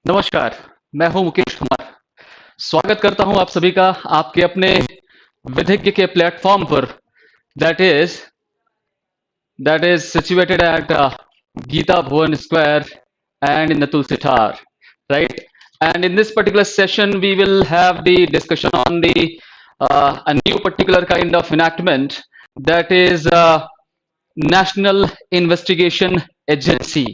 नमस्कार। मैं हूं मुकेश कुमार। स्वागत करता हूं आप सभी का आपके अपने विधिज्ञ के प्लेटफॉर्म पर। That is that is situated at Geeta Bhawan square and in the Tulsi Tower, right? And in this particular session, we will have the discussion on the a new particular kind of enactment, that is national investigation agency.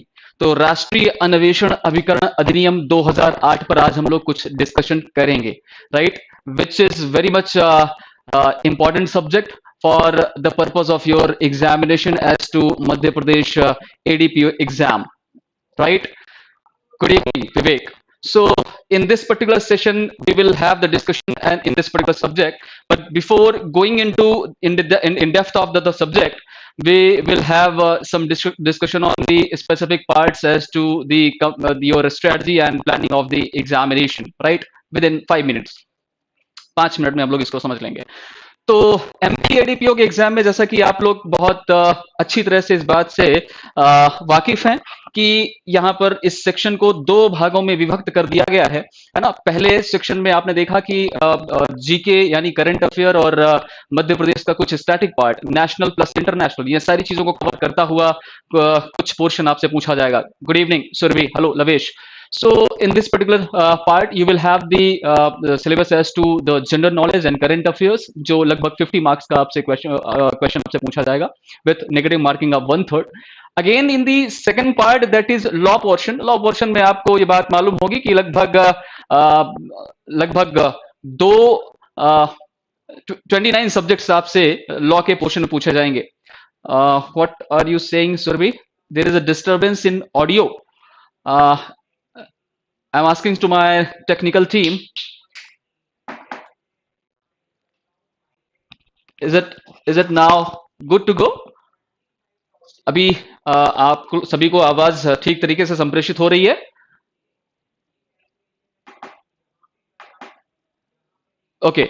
तो राष्ट्रीय अन्वेषण अभिकरण अधिनियम 2008 पर आज हम लोग कुछ डिस्कशन करेंगे, right? Which is very much important subject for the purpose of your examination as to Madhya Pradesh ADPO exam, right? Good evening, Vivek. So, in this particular session, we will have the discussion and in this particular subject. But before going into in depth of the subject, we will have some discussion on the specific parts as to your strategy and planning of the examination. Right, within 5 minutes. 5 minute में हम लोग इसको समझ लेंगे। तो एमपीएडीपीओ के exam में जैसा कि आप लोग बहुत अच्छी तरह से इस बात से वाकिफ हैं कि यहाँ पर इस सेक्शन को दो भागों में विभक्त कर दिया गया है ना? पहले सेक्शन में आपने देखा कि जीके यानी करंट अफेयर और मध्य प्रदेश का कुछ static part, national plus international, ये सारी चीजों को कवर करता हुआ कुछ पोर्शन आपसे पूछा जाएगा। Good evening Surabhi, hello Lavesh. So in this particular part, you will have the syllabus as to the general knowledge and current affairs, जो लगभग 50 marks का आपसे question आपसे पूछा जाएगा with negative marking of 1/3. Again in the second part, that is law portion. Law portion में आपको ये बात मालूम होगी कि लगभग दो 29 सब्जेक्ट्स आपसे लॉ के पोर्शन में पूछे जाएंगे। What are you saying, Surabhi? There is a disturbance in audio. I'm asking to my technical team. Is it now good to go? अभी आप सभी को आवाज ठीक तरीके से संप्रेषित हो रही है? Okay.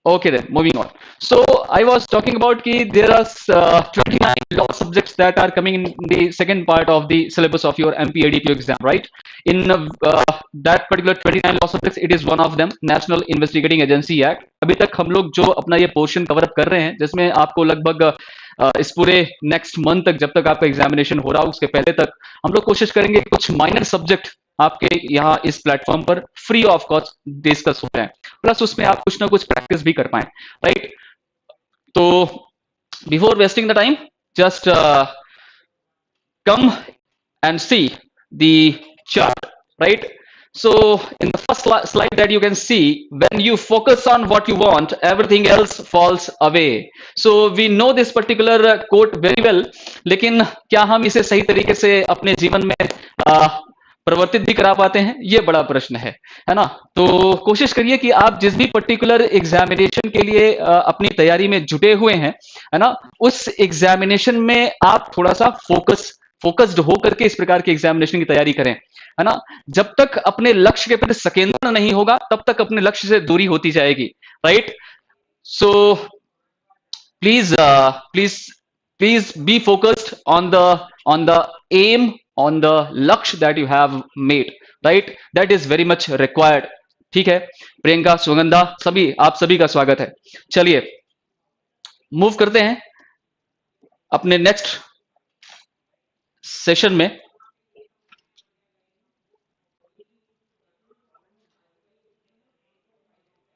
Okay then, moving on. So I was talking about ki there are 29 law subjects that are coming in the second part of the syllabus of your MPADPO exam, right? In that particular 29 law subjects, it is one of them, National Investigating Agency Act. अभी तक हम लोग जो अपना ये portion cover up कर रहे हैं, जिसमें आपको लगभग इस पूरे नेक्स्ट मंथ तक, जब तक आपका एग्जामिनेशन हो रहा हो उसके पहले तक, हम लोग कोशिश करेंगे कुछ माइनर सब्जेक्ट आपके यहाँ इस प्लेटफॉर्म पर फ्री ऑफ कॉस्ट डिस्कस हो रहे हैं, प्लस उसमें आप कुछ ना कुछ प्रैक्टिस भी कर पाए, राइट? तो before wasting the time, just come and see the chart, right? So in the first slide that you can see, when you focus on what you want, everything else falls away. So we know this particular quote very well, लेकिन क्या हम इसे सही तरीके से अपने जीवन में प्रवर्तित भी करा पाते हैं, ये बड़ा प्रश्न है ना? तो कोशिश करिए कि आप जिस भी पर्टिकुलर एग्जामिनेशन के लिए अपनी तैयारी में जुटे हुए हैं, है ना, उस एग्जामिनेशन में आप थोड़ा सा फोकस्ड होकर के इस प्रकार के एग्जामिनेशन की तैयारी करें, है ना? जब तक अपने लक्ष्य के प्रति संकेंद्रण नहीं होगा, तब तक अपने लक्ष्य से दूरी होती जाएगी, right? So please be focused on the aim, on the लक्ष्य that you have made, right? That is very much required. ठीक है, प्रियंका, सुगंधा, सभी आप सभी का स्वागत है। चलिए मूव करते हैं अपने नेक्स्ट सेशन में।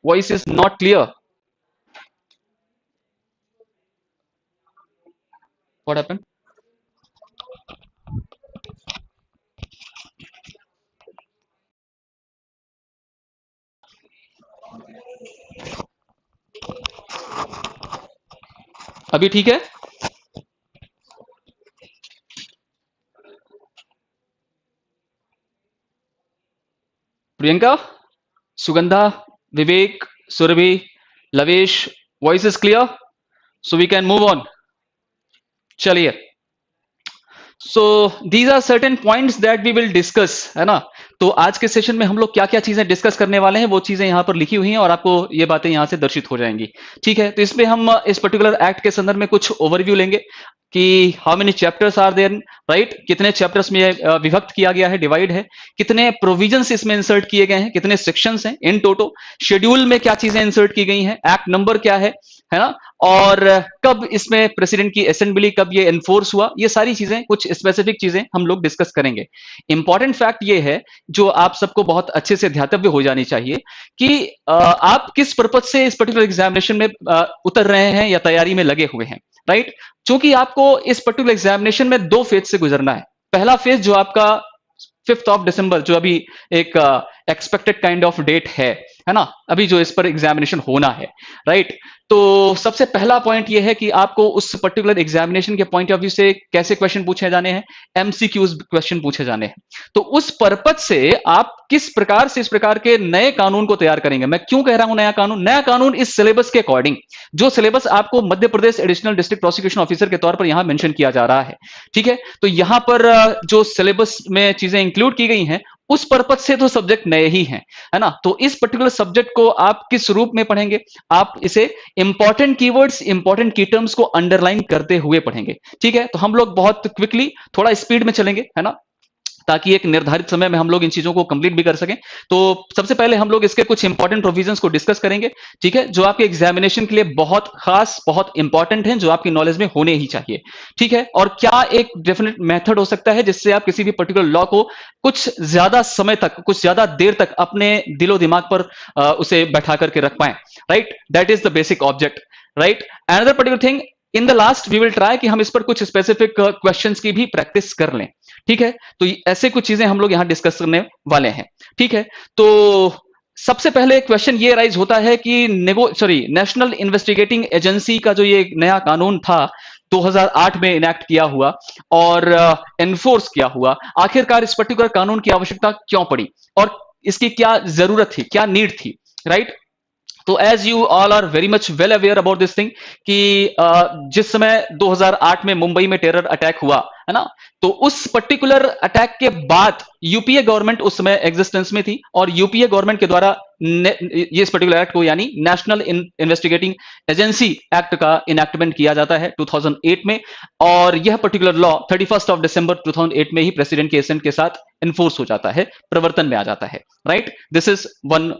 Voice is not clear. What happened? अभी ठीक है? Priyanka, Sugandha, Vivek, Surabhi, Lavesh, voice is clear? So we can move on. चलिए, so these are certain points that we will discuss, है ना? तो आज के सेशन में हम लोग क्या क्या चीजें डिस्कस करने वाले हैं, वो चीजें यहां पर लिखी हुई हैं और आपको ये बातें यहां से दर्शित हो जाएंगी, ठीक है? तो इसमें हम इस पर्टिकुलर एक्ट के संदर्भ में कुछ ओवरव्यू लेंगे। कि how many chapters are there, right, कितने चैप्टर्स में विभक्त किया गया है, डिवाइड है, कितने प्रोविजंस इसमें इंसर्ट किए गए हैं, कितने सेक्शंस हैं इन टोटो, शेड्यूल में क्या चीजें इंसर्ट की गई हैं, एक्ट नंबर क्या है ना, और कब इसमें प्रेसिडेंट की असेंबली, कब ये एनफोर्स हुआ, ये सारी चीजें, कुछ स्पेसिफिक चीजें हम लोग डिस्कस करेंगे। इंपॉर्टेंट फैक्ट ये है जो आप सबको बहुत अच्छे से ध्यातव्य हो जानी चाहिए कि आप किस पर्पज से इस पर्टिकुलर एग्जामिनेशन में उतर रहे हैं या तैयारी में लगे हुए हैं, राइट। क्योंकि आपको इस पर्टिकुलर एग्जामिनेशन में 2 फेज से गुजरना है। पहला फेज जो आपका 5th ऑफ दिसंबर, जो अभी एक एक्सपेक्टेड काइंड ऑफ डेट है ना, अभी जो इस पर एग्जामिनेशन होना है, राइट। तो सबसे पहला पॉइंट यह है कि आपको उस पर्टिकुलर एग्जामिनेशन के पॉइंट ऑफ व्यू से कैसे क्वेश्चन पूछे जाने हैं, एमसीक्यूज क्वेश्चन पूछे जाने हैं। तो उस पर्पज से आप किस प्रकार से इस प्रकार के नए कानून को तैयार करेंगे। मैं क्यों कह रहा हूं नया कानून? नया कानून इस सिलेबस के अकॉर्डिंग, जो सिलेबस आपको Madhya Pradesh additional district prosecution officer के तौर पर यहां मेंशन किया जा रहा है, ठीक है। तो यहां पर जो सिलेबस में चीजें इंक्लूड की गई हैं, उस पर्पज से तो सब्जेक्ट नए ही हैं, है ना। तो इस पर्टिकुलर सब्जेक्ट को आप किस रूप में पढ़ेंगे, आप इसे इंपॉर्टेंट कीवर्ड्स, इंपॉर्टेंट की टर्म्स को अंडरलाइन करते हुए पढ़ेंगे, ठीक है। तो हम लोग बहुत क्विकली, थोड़ा स्पीड में चलेंगे, है ना, ताकि एक निर्धारित समय में हम लोग इन चीजों को कंप्लीट भी कर सकें। तो सबसे पहले हम लोग इसके कुछ इंपॉर्टेंट प्रोविजंस को डिस्कस करेंगे, ठीक है, जो आपके एग्जामिनेशन के लिए बहुत खास, बहुत इंपॉर्टेंट हैं, जो आपकी नॉलेज में होने ही चाहिए, ठीक है। और क्या एक डेफिनेट मेथड हो सकता है जिससे आप किसी भी पर्टिकुलर लॉ को कुछ ज्यादा समय तक, कुछ ज्यादा देर तक अपने दिलो दिमाग पर उसे बैठा करके रख पाए, right. That is the basic object, right. Another particular thing, in the last we will try कि हम इस पर कुछ स्पेसिफिक क्वेश्चंस की भी प्रैक्टिस कर लें, ठीक है। तो ऐसे कुछ चीजें हम लोग यहां डिस्कस करने वाले हैं, ठीक है। तो सबसे पहले क्वेश्चन ये राइज होता है कि नेशनल इन्वेस्टिगेटिंग एजेंसी का जो ये नया कानून था 2008 में इनेक्ट किया हुआ और एनफोर्स किया हुआ, आखिरकार इस पर्टिकुलर कानून की आवश्यकता क्यों पड़ी और इसकी क्या जरूरत थी, क्या नीड थी, राइट। तो as you all are very much well aware about this thing कि जिस समय 2008 में मुंबई में टेरर अटैक हुआ, है ना, तो उस पर्टिकुलर अटैक के बाद यूपीए गवर्नमेंट उस समय एग्जिस्टेंस में थी और यूपीए गवर्नमेंट के द्वारा ये इस पर्टिकुलर एक्ट को, यानी नेशनल इन्वेस्टिगेटिंग एजेंसी एक्ट का इनेक्टमेंट किया जाता है 2008 में। और यह पर्टिकुलर लॉ 31 ऑफ दिसंबर 2008 में ही प्रेसिडेंट के एसेंट के साथ एनफोर्स हो जाता है, प्रवर्तन में आ जाता है, right. This is one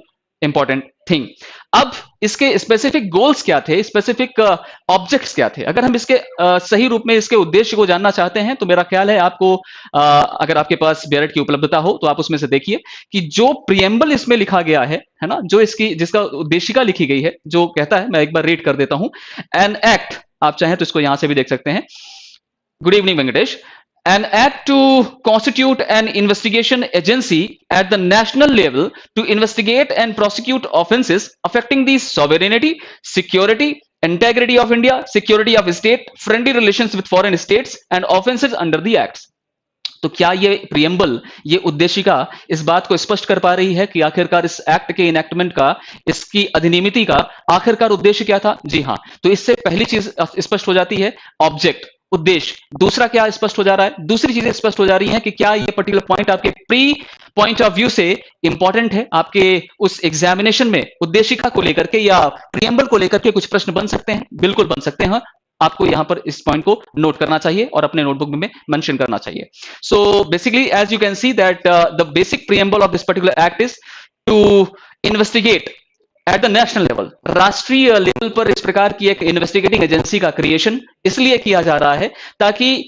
important thing. अब इसके स्पेसिफिक गोल्स क्या थे, स्पेसिफिक ऑब्जेक्ट्स क्या थे? अगर हम इसके सही रूप में इसके उद्देश्य को जानना चाहते हैं तो मेरा ख्याल है आपको, अगर आपके पास बेरेट की उपलब्धता हो तो आप उसमें से देखिए कि जो प्रियम्बल इसमें लिखा गया है ना, जो इसकी जिसका उद्देशिका लिखी गई है, जो कहता है, मैं एक बार रीड कर देता हूं। एन एक्ट, आप चाहें तो इसको यहां से भी देख सकते हैं। Good evening Venkatesh. An act to constitute an investigation agency at the national level to investigate and prosecute offenses affecting the sovereignty, security, integrity of India, security of state, friendly relations with foreign states, and offenses under the acts. तो क्या ये preamble, ये उद्देशिका इस बात को स्पष्ट कर पा रही है कि आखिरकार इस एक्ट के इनेक्टमेंट का, इसकी अधिनियमिति का आखिरकार उद्देश्य क्या था? जी हाँ। तो इससे पहली चीज स्पष्ट हो जाती है, ऑब्जेक्ट, उद्देश्य। दूसरा क्या स्पष्ट हो जा रहा है? दूसरी चीजें स्पष्ट हो जा रही हैं कि क्या ये पर्टिकुलर पॉइंट आपके प्री पॉइंट ऑफ व्यू से इंपॉर्टेंट है, आपके उस एग्जामिनेशन में उद्देशिका को लेकर के या प्रियम्बल को लेकर के कुछ प्रश्न बन सकते हैं? बिल्कुल बन सकते हैं। आपको यहां पर इस पॉइंट को नोट करना चाहिए और अपने नोटबुक में मेंशन करना चाहिए। So basically as you can see that the basic preamble of this particular act is to investigate at the national level, राष्ट्रीय लेवल पर इस प्रकार की एक इन्वेस्टिगेटिंग एजेंसी का क्रिएशन इसलिए किया जा रहा है ताकि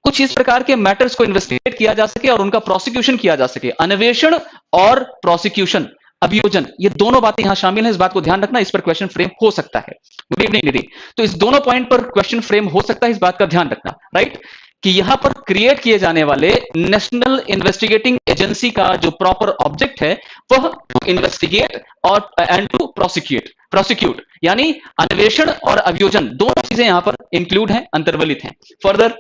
कुछ इस प्रकार के मैटर्स को इन्वेस्टिगेट किया जा सके और उनका प्रोसिक्यूशन किया जा सके। अन्वेषण और प्रोसिक्यूशन, अभियोजन, ये दोनों बातें यहां शामिल हैं। इस बात को ध्यान रखना, इस पर क्वेश्चन फ्रेम हो सकता है। गुड इवनिंग निधि। तो इस दोनों पॉइंट पर क्वेश्चन फ्रेम हो सकता है, इस बात का ध्यान रखना, राइट, कि यहां पर क्रिएट किए जाने वाले नेशनल इन्वेस्टिगेटिंग एजेंसी का जो प्रॉपर ऑब्जेक्ट है वह टू इन्वेस्टिगेट और एंड टू प्रोसिक्यूट, यानी अन्वेषण और अभियोजन, दोनों चीजें यहां पर इंक्लूड हैं, अंतर्वलित हैं। Further,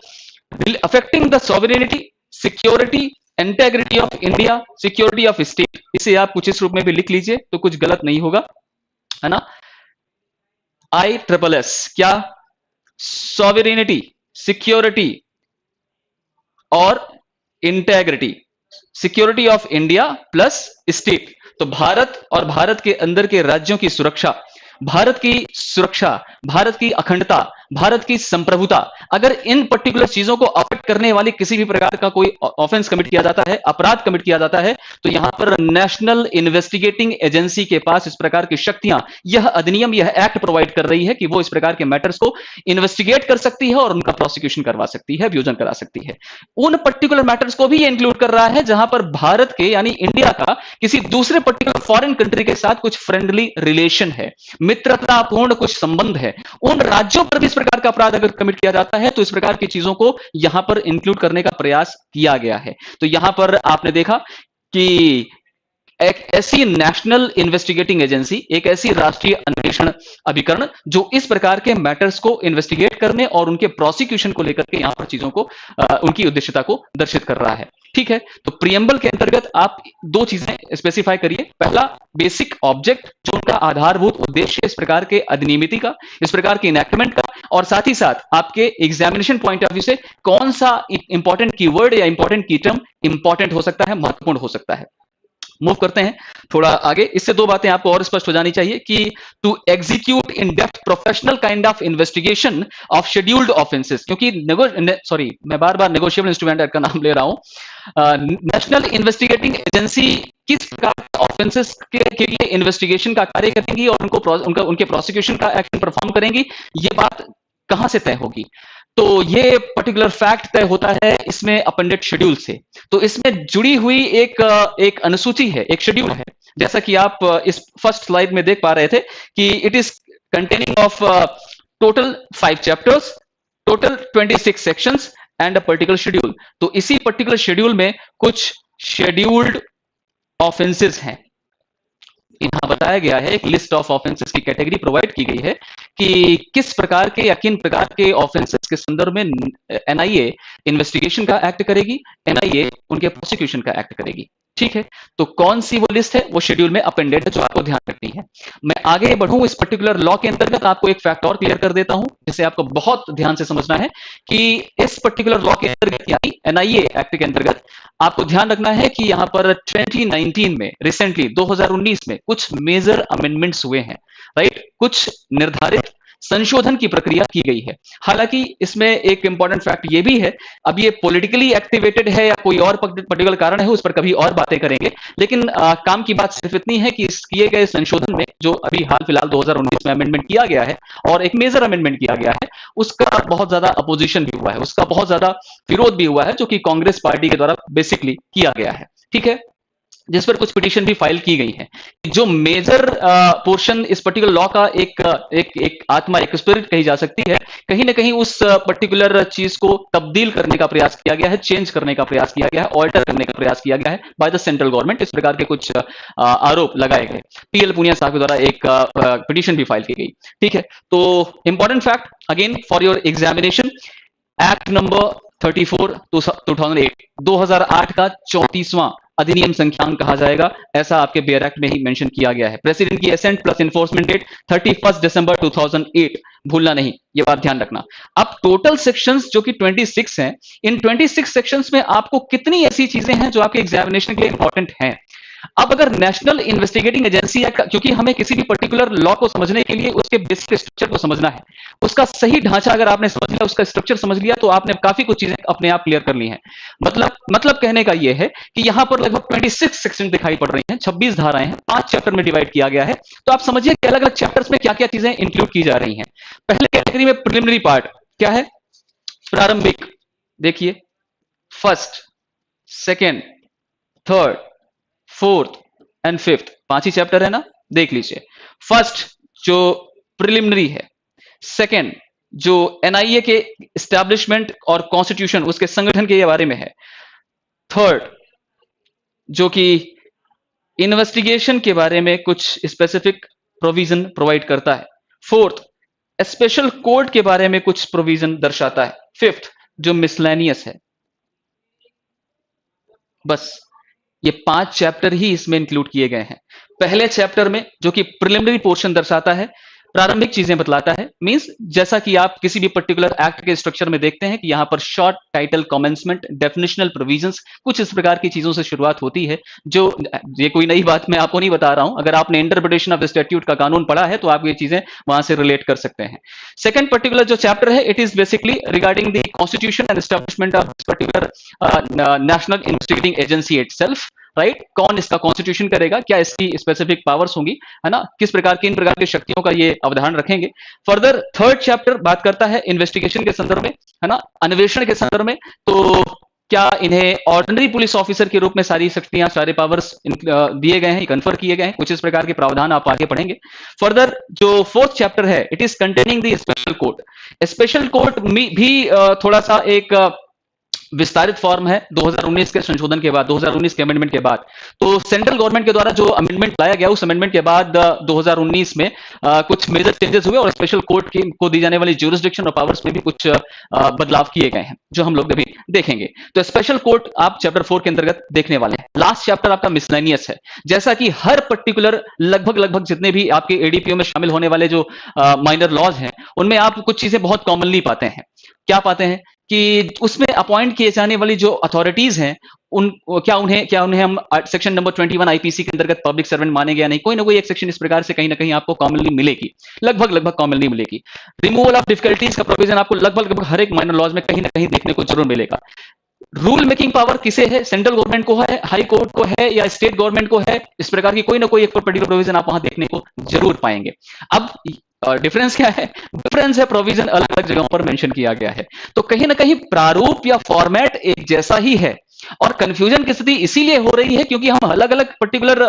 affecting the sovereignty, security, integrity of India, security of state, इसे आप कुछ इस रूप में भी लिख लीजिए तो कुछ गलत नहीं होगा, है ना। ISSS क्या? सॉवरेनिटी, सिक्योरिटी और integrity, security of India plus state. तो भारत और भारत के अंदर के राज्यों की सुरक्षा, भारत की सुरक्षा, भारत की अखंडता, भारत की संप्रभुता, अगर इन पर्टिकुलर चीजों को अफेक्ट करने वाली किसी भी प्रकार का कोई ऑफेंस कमिट किया जाता है, अपराध कमिट किया जाता है, तो यहां पर नेशनल इन्वेस्टिगेटिंग एजेंसी के पास इस प्रकार की शक्तियां, यह अधिनियम, यह एक्ट प्रोवाइड कर रही है कि वो इस प्रकार के मैटर्स को इन्वेस्टिगेट कर सकती है और उनका प्रोसिक्यूशन करवा सकती है, अभियोजन करा सकती है। उन पर्टिकुलर मैटर्स को भी ये इंक्लूड कर रहा है जहां पर भारत के यानी इंडिया का किसी दूसरे पर्टिकुलर फॉरेन कंट्री के साथ कुछ फ्रेंडली रिलेशन है, मित्रतापूर्ण कुछ संबंध है। उन राज्यों पर भी इस प्रकार का अपराध अगर कमिट किया जाता है तो इस प्रकार की चीजों को यहां पर इंक्लूड करने का प्रयास किया गया है। तो यहां पर आपने देखा कि एक ऐसी नेशनल इन्वेस्टिगेटिंग एजेंसी, एक ऐसी राष्ट्रीय अन्वेषण अभिकरण जो इस प्रकार के मैटर्स को इन्वेस्टिगेट करने और उनके प्रोसिक्यूशन को लेकर के यहां पर चीजों को उनकी उद्देश्यता को दर्शित कर रहा है। ठीक है, तो प्रियम्बल के अंतर्गत आप दो चीजें स्पेसिफाई करिए। पहला, बेसिक ऑब्जेक्ट, जो उनका आधारभूत उद्देश्य इस प्रकार के अधिनियमिति का, इस प्रकार के इनैक्टमेंट का, और साथ ही साथ आपके एग्जामिनेशन पॉइंट ऑफ व्यू से कौन सा इंपॉर्टेंट कीवर्ड या इंपॉर्टेंट की टर्म इंपॉर्टेंट हो सकता है, महत्वपूर्ण हो सकता है। मूव करते हैं थोड़ा आगे। इससे दो बातें आपको और स्पष्ट हो जानी चाहिए कि to execute in depth professional kind of investigation of scheduled offences, क्योंकि सॉरी मैं बार बार नेगोशिएबल इंस्ट्रूमेंट एक्ट का नाम ले रहा हूं। नेशनल इन्वेस्टिगेटिंग एजेंसी किस प्रकार ऑफेंसेस के लिए इन्वेस्टिगेशन का कार्य करेंगी और उनके प्रोसिक्यूशन का एक्शन परफॉर्म करेंगी, ये बात कहां से तय होगी? तो ये पर्टिकुलर फैक्ट तय होता है इसमें अपेंडेड शेड्यूल से। तो इसमें जुड़ी हुई एक अनुसूची है, एक शेड्यूल है, जैसा कि आप इस फर्स्ट स्लाइड में देख पा रहे थे कि it is containing of total 5 chapters, total 26 sections and a particular schedule. तो इसी पर्टिकुलर शेड्यूल में कुछ शेड्यूल्ड ऑफेंसेस हैं। यहां बताया गया है, एक लिस्ट ऑफ ऑफेंसेस की कैटेगरी प्रोवाइड की गई है कि किस प्रकार के या किन प्रकार के ऑफेंसेस के संदर्भ में एनआईए इन्वेस्टिगेशन का एक्ट करेगी, एनआईए उनके प्रोसिक्यूशन का एक्ट करेगी। ठीक है, तो कौन सी वो लिस्ट है, वो शेड्यूल में अपेंडेड है, जो आपको ध्यान रखनी है। मैं आगे बढ़ूं इस पर्टिकुलर लॉ के अंतर्गत आपको एक फैक्ट और क्लियर कर देता हूं, जिसे आपको बहुत ध्यान से समझना है कि इस पर्टिकुलर लॉ के अंतर्गत यानी एनआईए एक्ट के अंतर्गत आपको ध्यान रखना है कि यहां पर 2019 में, रिसेंटली 2019 में कुछ मेजर अमेंडमेंट्स हुए हैं, राइट। कुछ निर्धारित संशोधन की प्रक्रिया की गई है। हालांकि इसमें एक इंपॉर्टेंट फैक्ट ये भी है, अब ये पॉलिटिकली एक्टिवेटेड है या कोई और पर्टिकुलर कारण है, उस पर कभी और बातें करेंगे, लेकिन काम की बात सिर्फ इतनी है कि इस किए गए संशोधन में जो अभी हाल फिलहाल 2019 में अमेंडमेंट किया गया है और एक मेजर अमेंडमेंट किया गया है, उसका बहुत ज्यादा अपोजिशन भी हुआ है, उसका बहुत ज्यादा विरोध भी हुआ है, जो कि कांग्रेस पार्टी के द्वारा बेसिकली किया गया है। ठीक है, जिस पर कुछ पिटीशन भी फाइल की गई है। जो मेजर पोर्शन इस पर्टिकुलर लॉ का एक आत्मा, एक स्पिरिट कही जा सकती है, कहीं ना कहीं उस पर्टिकुलर चीज को तब्दील करने का प्रयास किया गया है, चेंज करने का प्रयास किया गया है, ऑल्टर करने का प्रयास किया गया है बाय द सेंट्रल गवर्नमेंट। इस प्रकार के कुछ आरोप लगाए गए, पीएल पूनिया साहब के द्वारा एक पिटीशन भी फाइल की गई। ठीक है, तो important fact again for your examination, act number 34 2008 2008 का 34वां अधिनियम संख्यान कहा जाएगा, ऐसा आपके बेयर एक्ट में ही मेंशन किया गया है। प्रेसिडेंट की एसेंट प्लस इन्फोर्समेंट डेट 31 दिसंबर 2008, भूलना नहीं, ये बात ध्यान रखना। अब टोटल सेक्शंस जो कि 26 हैं, इन 26 सेक्शंस में आपको कितनी ऐसी चीजें हैं जो आपके एग्जामिनेशन के लिए इंपॉर्टेंट हैं। अब अगर नेशनल इन्वेस्टिगेटिंग एजेंसी एक्ट, क्योंकि हमें किसी भी पर्टिकुलर लॉ को समझने के लिए उसके बेसिक स्ट्रक्चर को समझना है, उसका सही ढांचा अगर आपने समझ लिया, उसका स्ट्रक्चर समझ लिया, तो आपने काफी कुछ चीजें अपने आप क्लियर कर ली हैं। मतलब कहने का यह है कि यहां पर लगभग 26 सेक्शन दिखाई पड़ रही हैं, 26 धाराएं हैं, 5 चैप्टर में डिवाइड किया गया है। तो आप समझिए कि अलग अलग चैप्टर्स में क्या क्या चीजें इंक्लूड की जा रही हैं। पहले कैटेगरी में प्रिलिमिनरी पार्ट क्या है, प्रारंभिक। देखिए, first, second, third, fourth and fifth, 5 he chapter है ना, देख लीजिए। फर्स्ट जो प्रिलिमिनरी है, सेकेंड जो एनआईए के एस्टैब्लिशमेंट और कॉन्स्टिट्यूशन, उसके संगठन के बारे में है, थर्ड जो कि इन्वेस्टिगेशन के बारे में कुछ स्पेसिफिक प्रोविजन प्रोवाइड करता है, फोर्थ स्पेशल कोड के बारे में कुछ प्रोविजन दर्शाता है, फिफ्थ जो मिसलेनियस है। बस ये 5 चैप्टर ही इसमें इंक्लूड किए गए हैं। पहले चैप्टर में जो कि प्रिलिमिनरी पोर्शन दर्शाता है, प्रारंभिक चीजें बतलाता है। मींस जैसा कि आप किसी भी पर्टिकुलर एक्ट के स्ट्रक्चर में देखते हैं कि यहां पर short title, commencement, definitional provisions, कुछ इस प्रकार की चीजों से शुरुआत होती है। जो ये कोई नई बात मैं आपको नहीं बता रहा हूं, अगर आपने इंटरप्रिटेशन ऑफ स्टैट्यूट का कानून पढ़ा है तो आप ये चीजें वहां से रिलेट कर सकते हैं। सेकंड पर्टिकुलर जो चैप्टर है, it is basically regarding the constitution and establishment of particular national investigating agency itself. Right, कौन इसका कॉन्स्टिट्यूशन करेगा, क्या इसकी स्पेसिफिक पावर्स होंगी, है ना, किस प्रकार की इन प्रकार की शक्तियों का ये अवधान रखेंगे। फर्दर थर्ड चैप्टर बात करता है इन्वेस्टिगेशन के संदर्भ में, है ना, अन्वेषण के संदर्भ में। तो क्या इन्हें ऑर्डिनरी पुलिस ऑफिसर के रूप में सारी शक्तियां, सारे पावर्स दिए गए हैं, कन्फर किए गए हैं, कुछ इस प्रकार के प्रावधान आप आगे पढ़ेंगे। फर्दर जो फोर्थ चैप्टर है, it is containing the special court. Special court भी थोड़ा सा एक विस्तारित फॉर्म है 2019 के संशोधन के बाद, 2019 के अमेंडमेंट के बाद। तो सेंट्रल गवर्नमेंट के द्वारा जो अमेंडमेंट लाया गया, उस अमेंडमेंट के बाद 2019 में कुछ मेजर चेंजेस हुए और स्पेशल कोर्ट को दी जाने वाली ज्यूरिसडिक्शन और पावर्स में भी कुछ बदलाव किए गए हैं, जो हम लोग अभी देखेंगे। तो स्पेशल कोर्ट आप चैप्टर 4 के अंतर्गत देखने वाले हैं। लास्ट चैप्टर आपका मिसलेनियस है। जैसा कि हर पर्टिकुलर लगभग जितने भी आपके एडीपीओ में शामिल होने वाले जो माइनर लॉज हैं, उनमें आप कुछ चीजें बहुत कॉमनली पाते हैं। क्या पाते हैं कि उसमें अपॉइंट किए जाने वाली जो अथॉरिटीज हैं, क्या उन्हें हम सेक्शन नंबर 21 आईपीसी के अंतर्गत पब्लिक सर्वेंट मानेंगे या नहीं। कोई ना कोई एक सेक्शन इस प्रकार से कहीं ना कहीं आपको कॉमनली मिलेगी, लगभग कॉमनली मिलेगी। रिमूवल ऑफ डिफिकल्टीज का प्रोविजन आपको लगभग हर एक माइनर लॉज में कहीं ना कहीं देखने को जरूर मिलेगा। रूल मेकिंग पावर किसे है, सेंट्रल गवर्नमेंट को है, हाई कोर्ट को है, या स्टेट गवर्नमेंट को है। इस प्रकार की कोई ना कोई एक पर्टिकुलर प्रोविजन आप वहां देखने को जरूर पाएंगे। अब डिफरेंस क्या है? डिफरेंस है प्रोविजन अलग अलग जगहों पर मेंशन किया गया है। तो कहीं ना कहीं प्रारूप या फॉर्मेट एक जैसा ही है, और कंफ्यूजन की स्थिति इसीलिए हो रही है क्योंकि हम अलग अलग पर्टिकुलर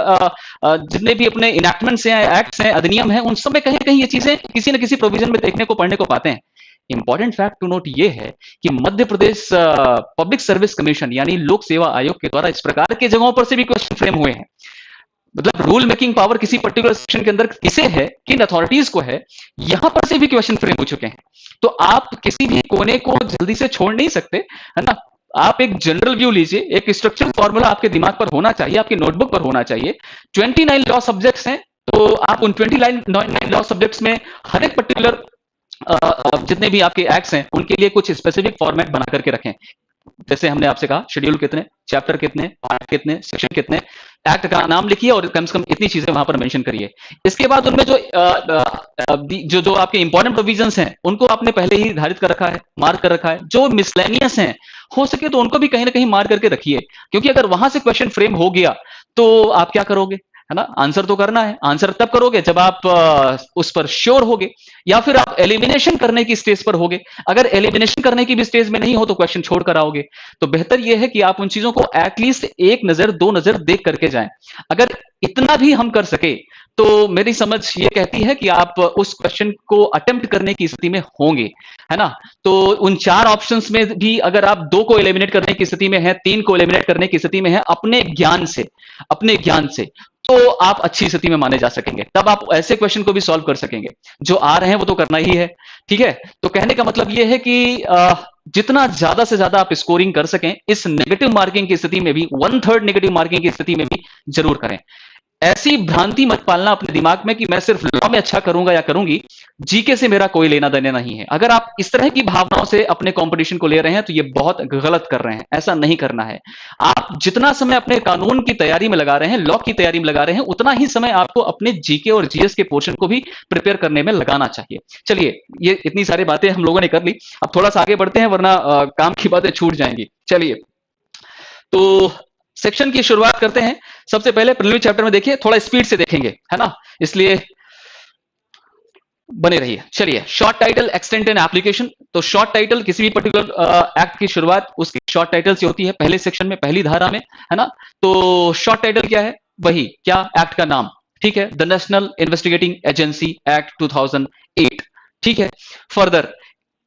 जितने भी अपने इनैक्टमेंट्स हैं, एक्ट्स हैं, अधिनियम हैं, उन सब में कहीं ना कहीं ये चीजें किसी न किसी प्रोविजन में देखने को, पढ़ने को पाते हैं। इंपॉर्टेंट फैक्ट टू नोट ये है कि Madhya Pradesh public service commission यानी लोक सेवा आयोग के द्वारा इस प्रकार के जगहों पर से भी क्वेश्चन फ्रेम हुए हैं। मतलब रूल मेकिंग पावर किसी पर्टिकुलर सेक्शन के अंदर किसे है, किन अथॉरिटीज को है, यहां पर से भी क्वेश्चन फ्रेम हो चुके हैं। तो आप किसी भी कोने को जल्दी से छोड़ नहीं सकते, है ना। आप एक जनरल व्यू लीजिए, एक स्ट्रक्चरल फॉर्मूला आपके दिमाग पर होना चाहिए, आपकी नोटबुक पर होना चाहिए। 29 लॉ सब्जेक्ट्स हैं, तो आप उन 29 लॉ सब्जेक्ट्स में हर एक पर्टिकुलर जितने भी आपके एक्ट्स हैं उनके लिए कुछ स्पेसिफिक फॉर्मेट बना करके रखें। जैसे हमने आपसे कहा, शेड्यूल कितने, चैप्टर कितने, पार्ट कितने, सेक्शन कितने, एक्ट का नाम लिखिए और कम से कम इतनी चीजें वहां पर मेंशन करिए। इसके बाद उनमें जो आपके इंपॉर्टेंट प्रोविजंस हैं उनको आपने पहले ही निर्धारित कर रखा है, मार्क कर रखा है। जो मिसलेनियस हैं, हो सके तो उनको भी कहीं ना कहीं मार्क करके रखिए, क्योंकि अगर वहां से क्वेश्चन फ्रेम हो गया तो आप क्या करोगे, है ना। आंसर तो करना है, आंसर तब करोगे जब आप उस पर श्योर होगे, या फिर आप एलिमिनेशन करने की स्टेज पर होगे। अगर एलिमिनेशन करने की भी स्टेज में नहीं हो तो क्वेश्चन छोड़ कर आओगे। तो बेहतर यह है कि आप उन चीजों को एटलीस्ट एक नजर, दो नजर देख करके जाएं। अगर इतना भी हम कर सके तो मेरी समझ ये कहती है कि आप उस क्वेश्चन को अटेम्प्ट करने की स्थिति में होंगे, है ना। तो उन 4 ऑप्शंस में भी अगर आप 2 को एलिमिनेट करने की स्थिति में हैं, 3 को एलिमिनेट करने की स्थिति में हैं, अपने ज्ञान से, तो आप अच्छी स्थिति में माने जा सकेंगे। तब आप ऐसे क्वेश्चन को भी सॉल्व कर सकेंगे। जो आ रहे हैं वो तो करना ही है, ठीक है। तो कहने का मतलब ये है कि जितना ज्यादा से ज्यादा आप स्कोरिंग कर सकें इस नेगेटिव मार्किंग की स्थिति में भी, 1/3 नेगेटिव मार्किंग की स्थिति में भी जरूर करें। ऐसी भ्रांति मत पालना अपने दिमाग में कि मैं सिर्फ लॉ में अच्छा करूंगा या करूंगी, जीके से मेरा कोई लेना देना नहीं है। अगर आप इस तरह की भावनाओं से अपने कंपटीशन को ले रहे हैं तो ये बहुत गलत कर रहे हैं, ऐसा नहीं करना है। आप जितना समय अपने कानून की तैयारी में लगा रहे हैं, लॉ की तैयारी में लगा रहे हैं, उतना ही समय आपको अपने जीके और जीएस के पोर्शन को भी प्रिपेयर करने में लगाना चाहिए। चलिए, ये इतनी सारी बातें हम लोगों ने कर ली, अब थोड़ा सा आगे बढ़ते हैं वरना काम की बातें छूट जाएंगी। चलिए, तो सेक्शन की शुरुआत करते हैं। सबसे पहले प्रीलिमिनरी चैप्टर में देखिए, थोड़ा स्पीड से देखेंगे, है ना, इसलिए बने रहिए। चलिए, short title, extent and application. तो शॉर्ट टाइटल किसी भी पर्टिकुलर एक्ट की शुरुआत उसकी शॉर्ट टाइटल से होती है, पहले सेक्शन में, पहली धारा में, है ना। तो शॉर्ट टाइटल क्या है? वही क्या, एक्ट का नाम, ठीक है, the national investigating agency act 2008, ठीक है। फर्दर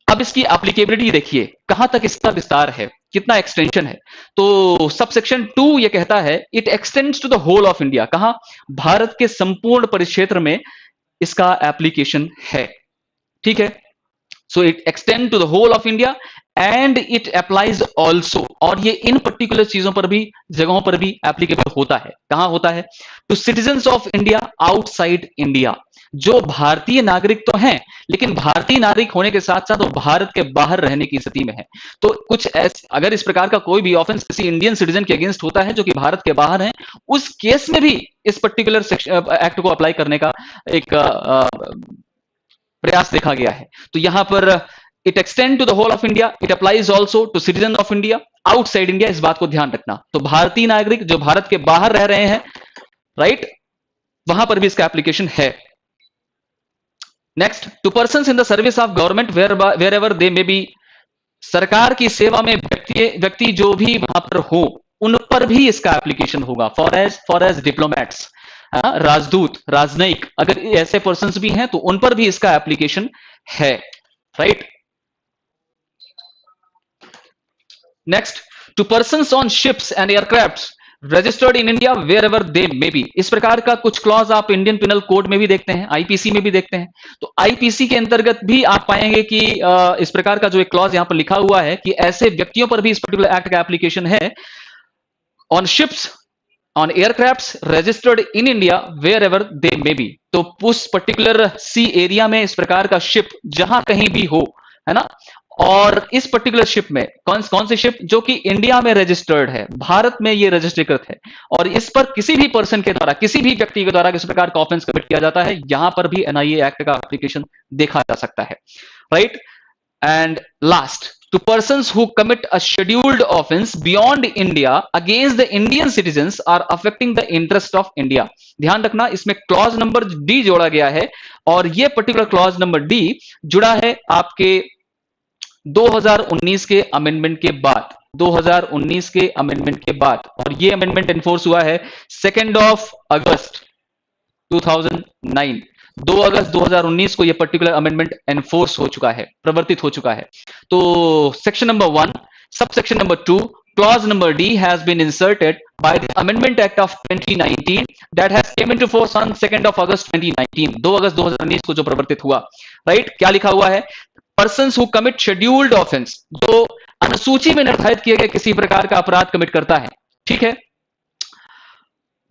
अब इसकी एप्लीकेबिलिटी देखिए, कहां तक इसका विस्तार है, कितना एक्सटेंशन है। तो सब सेक्शन 2 ये कहता है, it extends to the whole of India. कहां? भारत के संपूर्ण परिक्षेत्र में इसका एप्लीकेशन है, ठीक है। So it extend to the whole of India and it applies also, और ये इन पर्टिकुलर चीजों पर भी, जगहों पर भी एप्लीकेबल होता है। कहां होता है? To citizens of India outside India, जो भारतीय नागरिक तो हैं लेकिन भारतीय नागरिक होने के साथ साथ वो भारत के बाहर रहने की स्थिति में है। तो कुछ ऐसे, अगर इस प्रकार का कोई भी ऑफेंस किसी इंडियन सिटीजन के अगेंस्ट होता है जो कि भारत के बाहर है, उस केस में भी इस पर्टिकुलर एक्ट को अप्लाई करने का एक प्रयास देखा गया है। तो यहां पर it extend to the whole of India, it applies also to citizen of India outside India, इस बात को ध्यान रखना। तो भारतीय नागरिक जो भारत के बाहर रह रहे हैं, राइट, वहां पर भी इसका एप्लीकेशन है। Next, to persons in the service of government wherever they may be, सरकार की सेवा में व्यक्ति जो भी वहां पर हो, उन पर भी इसका एप्लीकेशन होगा। फॉर एज डिप्लोमैट्स, राजदूत, राजनयिक, अगर ऐसे पर्सन्स भी हैं तो उन पर भी इसका एप्लीकेशन है, right. Next, to persons on ships and aircraft registered in India wherever they may be, इस प्रकार का कुछ क्लॉज आप इंडियन पिनल कोड में भी देखते हैं, आईपीसी में भी देखते हैं। तो आईपीसी के अंतर्गत भी आप पाएंगे कि इस प्रकार का जो एक क्लॉज यहां पर लिखा हुआ है कि ऐसे व्यक्तियों पर भी इस पर्टिकुलर एक्ट का एप्लीकेशन है। On ships, on aircrafts registered in India wherever they may be, तो उस पर्टिकुलर सी एरिया में इस प्रकार का शिप जहां कहीं भी हो, है ना, और इस पर्टिकुलर शिप में कौन सी शिप जो कि इंडिया में रजिस्टर्ड है, भारत में ये रजिस्ट्रीकृत है, और इस पर किसी भी पर्सन के द्वारा, किसी भी व्यक्ति के द्वारा किस प्रकार का ऑफेंस कमिट किया जाता है, यहां पर भी एनआईए एक्ट का एप्लीकेशन देखा जा सकता है, right. And last, to persons who commit a scheduled offense beyond India against the Indian citizens are affecting the interest of India। ध्यान रखना, इसमें क्लॉज नंबर डी जोड़ा गया है, और ये पर्टिकुलर क्लॉज नंबर डी जुड़ा है आपके 2019 के अमेंडमेंट के बाद, 2019 के अमेंडमेंट के बाद, और ये अमेंडमेंट एनफोर्स हुआ है 2 अगस्त 2009। 2 अगस्त 2019 को यह पर्टिकुलर अमेंडमेंट एनफोर्स हो चुका है, प्रवर्तित हो चुका है। तो section number 1 sub section number 2 clause number D has been inserted by the Amendment Act of 2019 that has came into force on 2 August 2019। 2 अगस्त 2019 को जो प्रवर्तित हुआ, राइट। क्या लिखा हुआ है? persons who commit scheduled offense, जो अनुसूची में निर्धारित किए गए किसी प्रकार का अपराध कमिट करता है, ठीक है,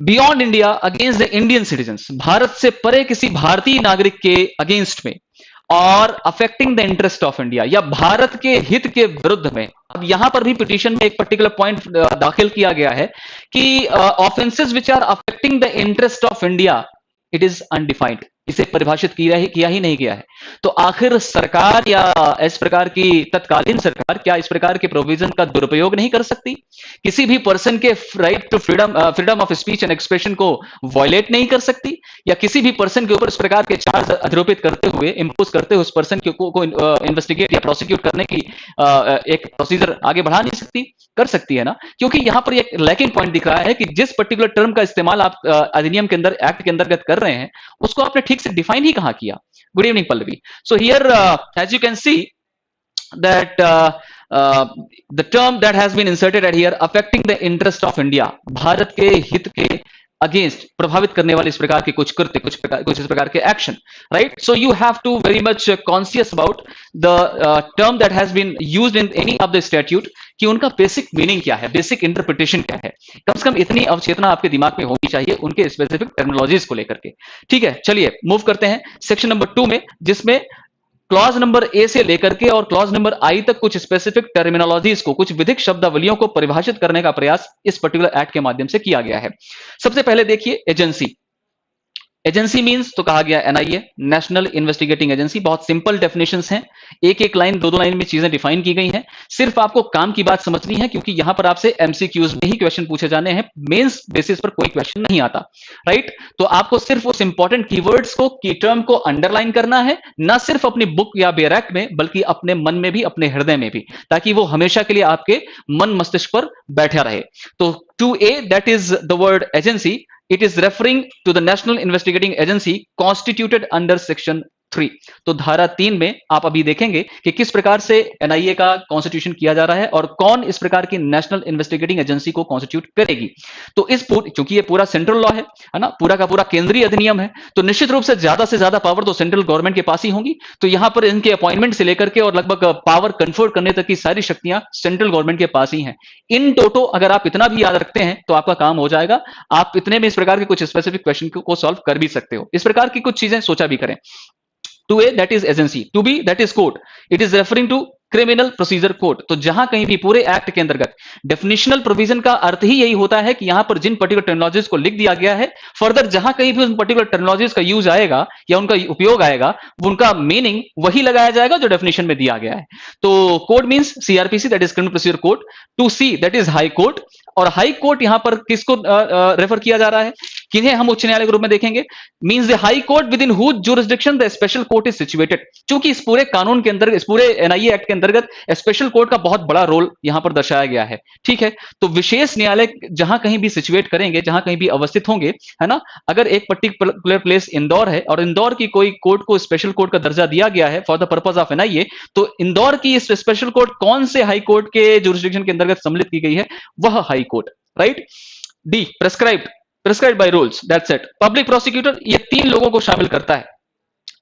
beyond India against the Indian citizens, Bharat से परे किसी भारतीय नागरिक के अगेंस्ट में, और affecting the interest of India, या भारत के हित के विरुद्ध में। अब यहां पर भी पिटीशन में एक पर्टिकुलर पॉइंट दाखिल किया गया है कि offences which are affecting the interest of India, it is undefined, इसे परिभाषित किया ही नहीं गया है। तो आखिर सरकार या इस प्रकार की तत्कालीन सरकार क्या इस प्रकार के प्रोविजन का दुरुपयोग नहीं कर सकती? किसी भी पर्सन के right to freedom of speech and expression को वायलेट नहीं कर सकती, या किसी भी पर्सन के ऊपर इस प्रकार के चार्ज आरोपित करते हुए, इंपोज करते हुए उस पर्सन को इन्वेस्टिगेट या प्रोसिक्यूट करने की एक प्रोसीजर आगे बढ़ा नहीं सकती? कर सकती है ना, क्योंकि यहां पर एक लैकिंग पॉइंट दिख रहा है कि जिस पर्टिकुलर टर्म का इस्तेमाल आप अधिनियम के अंदर, एक्ट के अंतर्गत कर रहे हैं, उसको आपने ठीक से डिफाइन ही कहां किया। Good evening Pallavi. So here as you can see that the term that has been inserted at here, affecting the interest of India, Bharat के हित के अगेंस्ट प्रभावित करने वाले इस प्रकार के कुछ कृत्य, कुछ इस प्रकार के action, right. So you have to very much conscious about the term that has been used in any of the statute, कि उनका बेसिक मीनिंग क्या है, बेसिक इंटरप्रिटेशन क्या है। कम से कम इतनी अवचेतना आपके दिमाग में होनी चाहिए उनके स्पेसिफिक टर्मिनोलॉजीज को लेकर के। ठीक है, चलिए मूव करते हैं सेक्शन नंबर 2 में, जिसमें क्लॉज नंबर ए से लेकर के और क्लॉज नंबर आई तक कुछ स्पेसिफिक टर्मिनोलॉजीज को, कुछ विधिक शब्दावलियों को परिभाषित करने का प्रयास इस पर्टिकुलर एक्ट के माध्यम से किया गया है। सबसे पहले देखिए एजेंसी। एजेंसी मींस तो कहा गया एनआईए, नेशनल इन्वेस्टिगेटिंग एजेंसी। बहुत सिंपल डेफिनेशंस हैं, एक एक लाइन, दो लाइन में चीजें डिफाइन की गई हैं। सिर्फ आपको काम की बात समझनी है, क्योंकि यहां पर आपसे एमसीक्यूज में ही क्वेश्चन पूछे जाने हैं, मेंस बेसिस पर कोई क्वेश्चन नहीं आता, राइट। तो आपको सिर्फ उस इंपॉर्टेंट कीवर्ड्स को, की टर्म को अंडरलाइन करना है, ना सिर्फ अपनी बुक या बैरक में, बल्कि अपने मन में भी, अपने हृदय में भी, ताकि वो हमेशा के लिए आपके मन मस्तिष्क पर बैठा रहे। तो 2A, that is the word agency, it is referring to the national investigating agency constituted under section 3। तो धारा 3 में आप अभी देखेंगे कि किस प्रकार से एनआईए का कॉन्स्टिट्यूशन किया जा रहा है और कौन इस प्रकार की नेशनल इन्वेस्टिगेटिंग एजेंसी को कॉन्स्टिट्यूट करेगी। तो क्योंकि ये पूरा सेंट्रल लॉ है ना, पूरा का पूरा केंद्रीय अधिनियम है, तो निश्चित रूप से ज्यादा पावर तो सेंट्रल गवर्नमेंट के पास ही होंगी। तो यहां पर इनके अपॉइंटमेंट से लेकर के और लगभग पावर कन्फर करने तक की सारी शक्तियां सेंट्रल गवर्नमेंट के पास ही हैं। इन टोटो अगर आप इतना भी याद रखते हैं तो आपका काम हो जाएगा। आप इतने में इस प्रकार के कुछ स्पेसिफिक क्वेश्चन को सॉल्व कर भी सकते हो। इस प्रकार की कुछ चीजें सोचा भी करें। To A that is agency, to B that is court, it is referring to criminal procedure code. तो जहां कहीं भी पूरे एक्ट के अंतर्गत डेफिनेशनल प्रोविजन का अर्थ ही यही होता है कि यहां पर जिन पर्टिकुलर टेक्नोलॉजीज को लिख दिया गया है, फर्दर जहां कहीं भी उन पर्टिकुलर टेक्नोलॉजीज का यूज आएगा या उनका उपयोग आएगा, उनका मीनिंग वही लगाया जाएगा जो डेफिनेशन में दिया गया है। तो code means CrPC that is criminal procedure code, to C that is high court. और हाई कोर्ट यहां पर किसको रेफर किया जा रहा है, किन्हें हम उच्च न्यायालय के रूप में देखेंगे, means the high court within whose jurisdiction the special court is situated. क्योंकि इस पूरे कानून के अंदर, इस पूरे एनआईए एक्ट के अंतर्गत स्पेशल कोर्ट का बहुत बड़ा रोल यहां पर दर्शाया गया है। ठीक है, तो विशेष न्यायालय जहां कहीं भी सिचुएट करेंगे, जहां कहीं भी अवस्थित होंगे, है ना, अगर एक पर्टिकुलर प्लेस इंदौर है और इंदौर की कोई कोर्ट को स्पेशल कोर्ट का दर्जा दिया गया है for the purpose of NIA, तो इंदौर की इस स्पेशल कोर्ट कौन से हाई कोर्ट के जुरिसडिक्शन के अंतर्गत सम्मिलित की गई है, वह high court, right. D prescribed by rules, that's it. Public prosecutor ये 3 लोगों को शामिल करता है।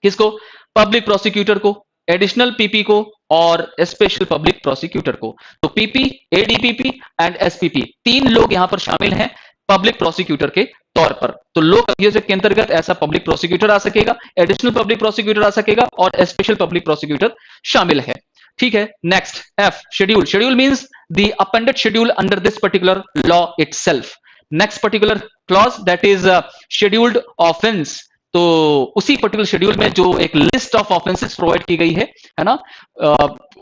किसको? पब्लिक प्रोसिक्यूटर को, एडिशनल पीपी को और स्पेशल पब्लिक प्रोसिक्यूटर को। तो पीपी, एडीपीपी एंड एसपीपी 3 लोग यहां पर शामिल हैं पब्लिक प्रोसिक्यूटर के तौर पर। तो लोक अभियोजक के अंतर्गत ऐसा पब्लिक प्रोसिक्यूटर आ सकेगा, एडिशनल पब्लिक प्रोसिक्यूटर आ सकेगा और स्पेशल पब्लिक प्रोसिक्यूटर शामिल है। ठीक है, next F, schedule. Schedule means the appended schedule under this particular law itself. Next particular clause that is scheduled offence. तो उसी पर्टिकुलर शेड्यूल में जो एक लिस्ट ऑफ ऑफेंसेस प्रोवाइड की गई है ना,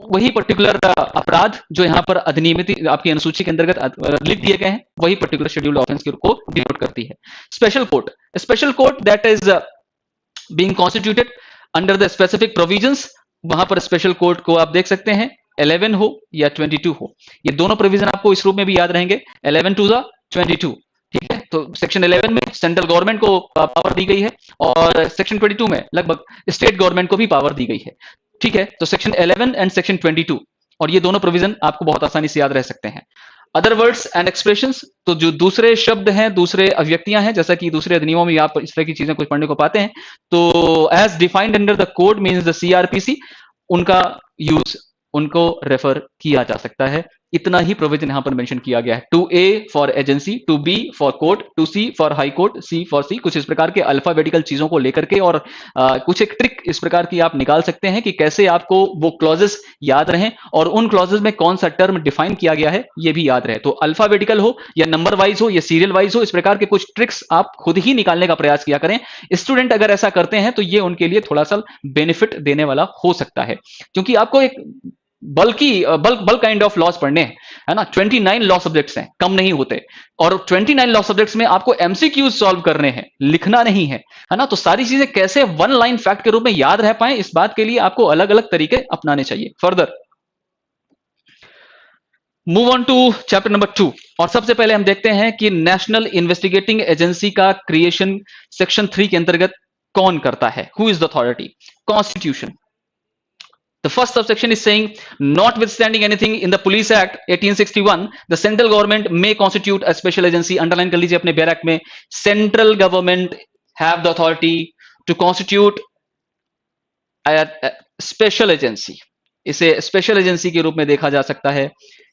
वही पर्टिकुलर अपराध जो यहां पर अधिनियमित आपकी अनुसूची के अंतर्गत लिख दिए गए हैं, वही पर्टिकुलर शेड्यूल्ड ऑफेंस को डिनोट करती है। Special court that is being constituted under the specific provisions. वहां पर स्पेशल कोर्ट को आप देख सकते हैं 11 हो या 22 हो, ये दोनों प्रोविजन आपको इस रूप में भी याद रहेंगे, 11 टू 22। ठीक है, तो सेक्शन 11 में सेंट्रल गवर्नमेंट को पावर दी गई है और सेक्शन 22 में लगभग स्टेट गवर्नमेंट को भी पावर दी गई है। ठीक है, तो सेक्शन 11 एंड सेक्शन 22, और ये दोनों प्रोविजन आपको बहुत आसानी से याद रह सकते हैं। अदर वर्ड्स एंड एक्सप्रेशंस, तो जो दूसरे शब्द हैं, दूसरे अभिव्यक्तियां हैं, जैसा कि दूसरे अधिनियमों में आप इस तरह की चीजें कुछ पढ़ने को पाते हैं, तो as defined under the code means the CrPC, उनका यूज, उनको रेफर किया जा सकता है। इतना ही प्रोविजन यहां पर मेंशन किया गया है। 2A for agency, 2B for court, 2C for high court, C for C. कुछ इस प्रकार के अल्फाबेटिकल चीजों को लेकर के और कुछ एक ट्रिक इस प्रकार की आप निकाल सकते हैं कि कैसे आपको वो क्लॉजेस याद रहें और उन क्लॉजेस में कौन सा टर्म डिफाइन किया गया है ये भी याद रहे। तो अल्फाबेटिकल हो या नंबर वाइज हो या सीरियल वाइज हो, इस प्रकार के कुछ ट्रिक्स आप खुद ही निकालने का प्रयास किया करें। स्टूडेंट अगर ऐसा करते हैं तो ये उनके लिए थोड़ा सा बेनिफिट देने वाला हो सकता है, क्योंकि आपको एक बल्क काइंड ऑफ लॉस पढ़ने हैं, है ना। 29 लॉ सब्जेक्ट्स हैं, कम नहीं होते, और 29 लॉ सब्जेक्ट्स में आपको एमसीक्यूज सॉल्व करने हैं, लिखना नहीं है ना। तो सारी चीजें कैसे वन लाइन फैक्ट के रूप में याद रह पाए, इस बात के लिए आपको अलग अलग तरीके अपनाने चाहिए। Further move on to chapter number 2, और सबसे पहले हम देखते हैं कि नेशनल इन्वेस्टिगेटिंग एजेंसी का क्रिएशन सेक्शन 3 के अंतर्गत कौन करता है, who is the authority. Constitution, the first subsection is saying, notwithstanding anything in the Police Act 1861, the central government may constitute a special agency। Underline कर लीजिए अपने बैरक में, central government have the authority to constitute special agency. इसे special agency के रूप में देखा जा सकता है।